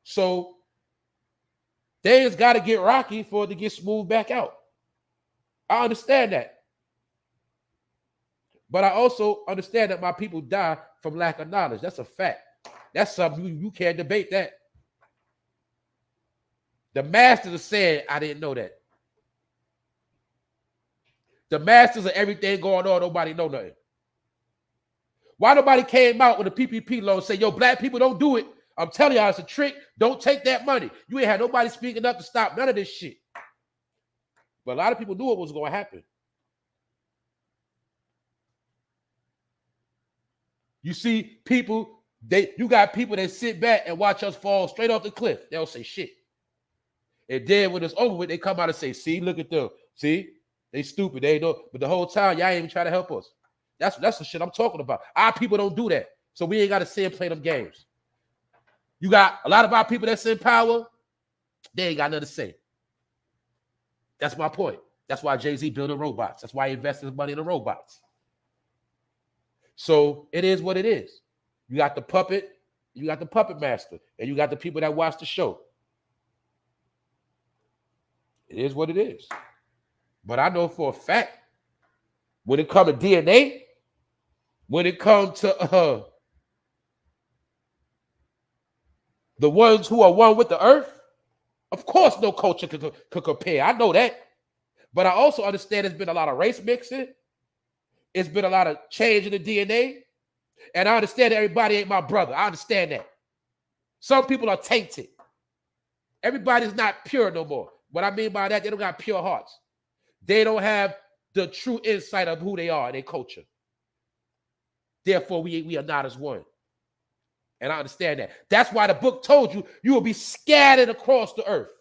So things got to get rocky for it to get smooth back out. I understand that. But I also understand that my people die from lack of knowledge. That's a fact. That's something you can't debate that. The masters are saying, I didn't know that. The masters of everything going on, nobody know nothing. Why nobody came out with a PPP loan and say, yo, black people don't do it? I'm telling y'all, it's a trick. Don't take that money. You ain't had nobody speaking up to stop none of this shit. But a lot of people knew what was going to happen. You see people, you got people that sit back and watch us fall straight off the cliff. They don't say shit. And then when it's over with, they come out and say, see, look at them. See, they stupid. They know, but the whole time, y'all ain't even trying to help us. That's the shit I'm talking about. Our people don't do that. So we ain't got to sit and play them games. You got a lot of our people that's in power, they ain't got nothing to say. That's my point. That's why Jay-Z building robots. That's why he invested his money in the robots. So it is what it is. You got the puppet master, and you got the people that watch the show. It is what it is. But I know for a fact, when it comes to DNA, when it comes to the ones who are one with the earth, of course no culture could compare. I know that. But I also understand there's been a lot of race mixing. It's been a lot of change in the DNA. And I understand that everybody ain't my brother. I understand that. Some people are tainted. Everybody's not pure no more. What I mean by that, they don't got pure hearts. They don't have the true insight of who they are in their culture. Therefore, we are not as one. And I understand that. That's why the book told you, you will be scattered across the earth.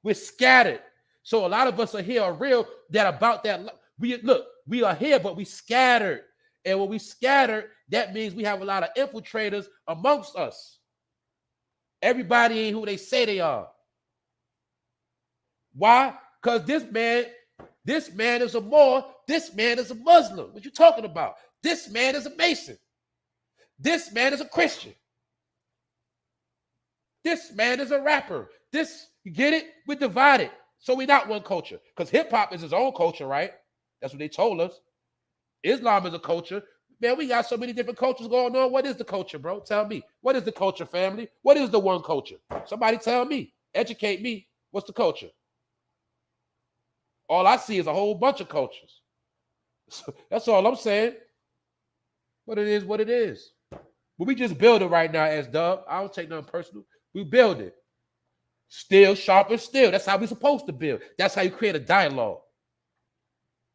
We're scattered. So a lot of us are here are real that about that. We are here, but we scattered. And when we scattered, that means we have a lot of infiltrators amongst us. Everybody ain't who they say they are. Why? Because this man is a Moor, this man is a Muslim. What you talking about? This man is a Mason. This man is a Christian. This man is a rapper. You get it? We're divided. So we're not one culture. Because hip-hop is his own culture, right? That's what they told us. Islam is a culture. Man, we got so many different cultures going on. What is the culture, bro? Tell me. What is the culture, family? What is the one culture? Somebody tell me. Educate me. What's the culture? All I see is a whole bunch of cultures. So that's all I'm saying. But it is what it is. But we just build it right now as Dub. I don't take nothing personal. We build it. Still, sharper, still. That's how we're supposed to build. That's how you create a dialogue.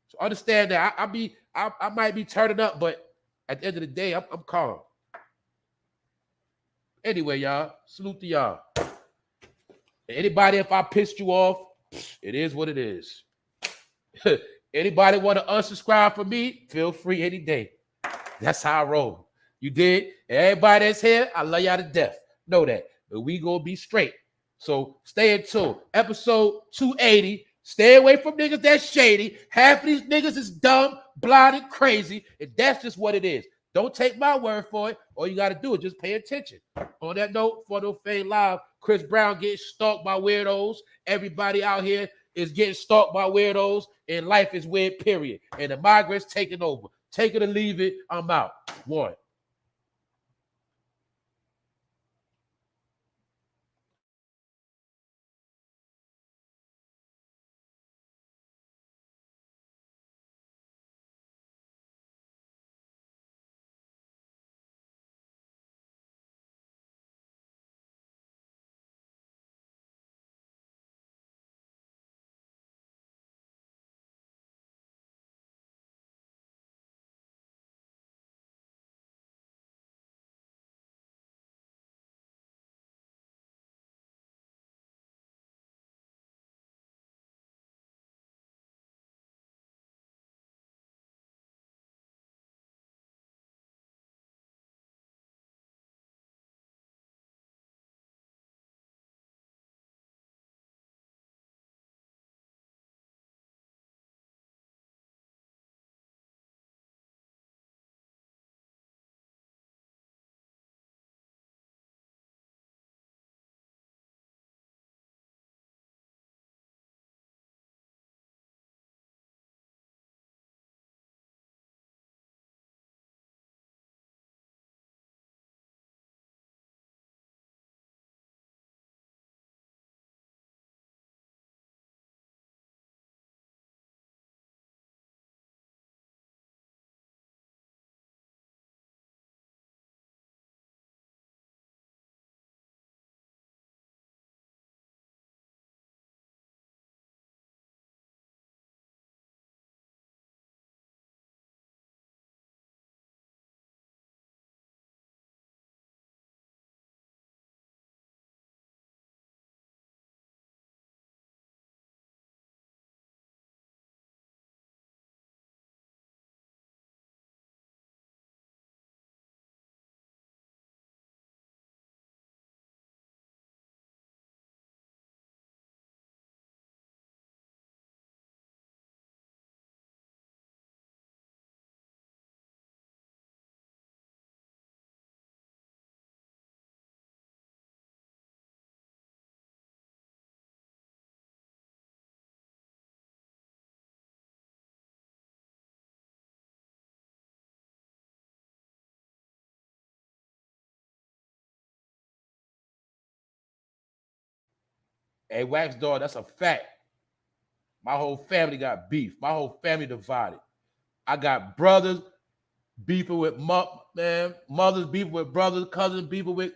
So understand that I might be turning up, but at the end of the day, I'm calm. Anyway, y'all, salute to y'all. Anybody, if I pissed you off, it is what it is. Anybody want to unsubscribe from me, feel free any day. That's how I roll. You did? Everybody that's here, I love y'all to death. Know that. But we gonna be straight. So stay in tune. Episode 280. Stay away from niggas that's shady. Half of these niggas is dumb, blind, and crazy. And that's just what it is. Don't take my word for it. All you got to do is just pay attention. On that note, for No Fame Live, Chris Brown getting stalked by weirdos. Everybody out here is getting stalked by weirdos. And life is weird, period. And the migrants taking over. Take it or leave it. I'm out. One. Hey, Wax Dog, that's a fact. My whole family got beef. My whole family divided. I got brothers beefing with mothers beefing with brothers, cousins beefing with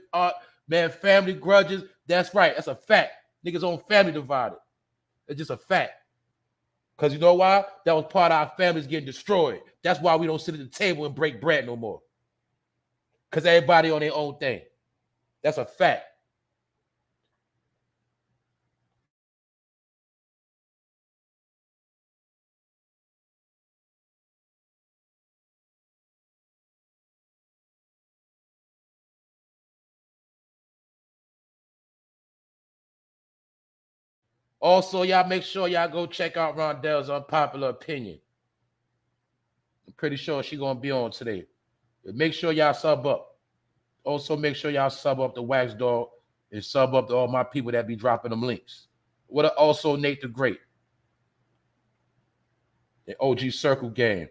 man, family grudges. That's right. That's a fact. Niggas on family divided. It's just a fact. Because you know why? That was part of our families getting destroyed. That's why we don't sit at the table and break bread no more. Because everybody on their own thing. That's a fact. Also, y'all make sure y'all go check out Rondell's Unpopular Opinion. I'm pretty sure she's going to be on today. But make sure y'all sub up. Also, make sure y'all sub up to Wax Dog and sub up to all my people that be dropping them links. What also Nate the Great. The OG Circle Game.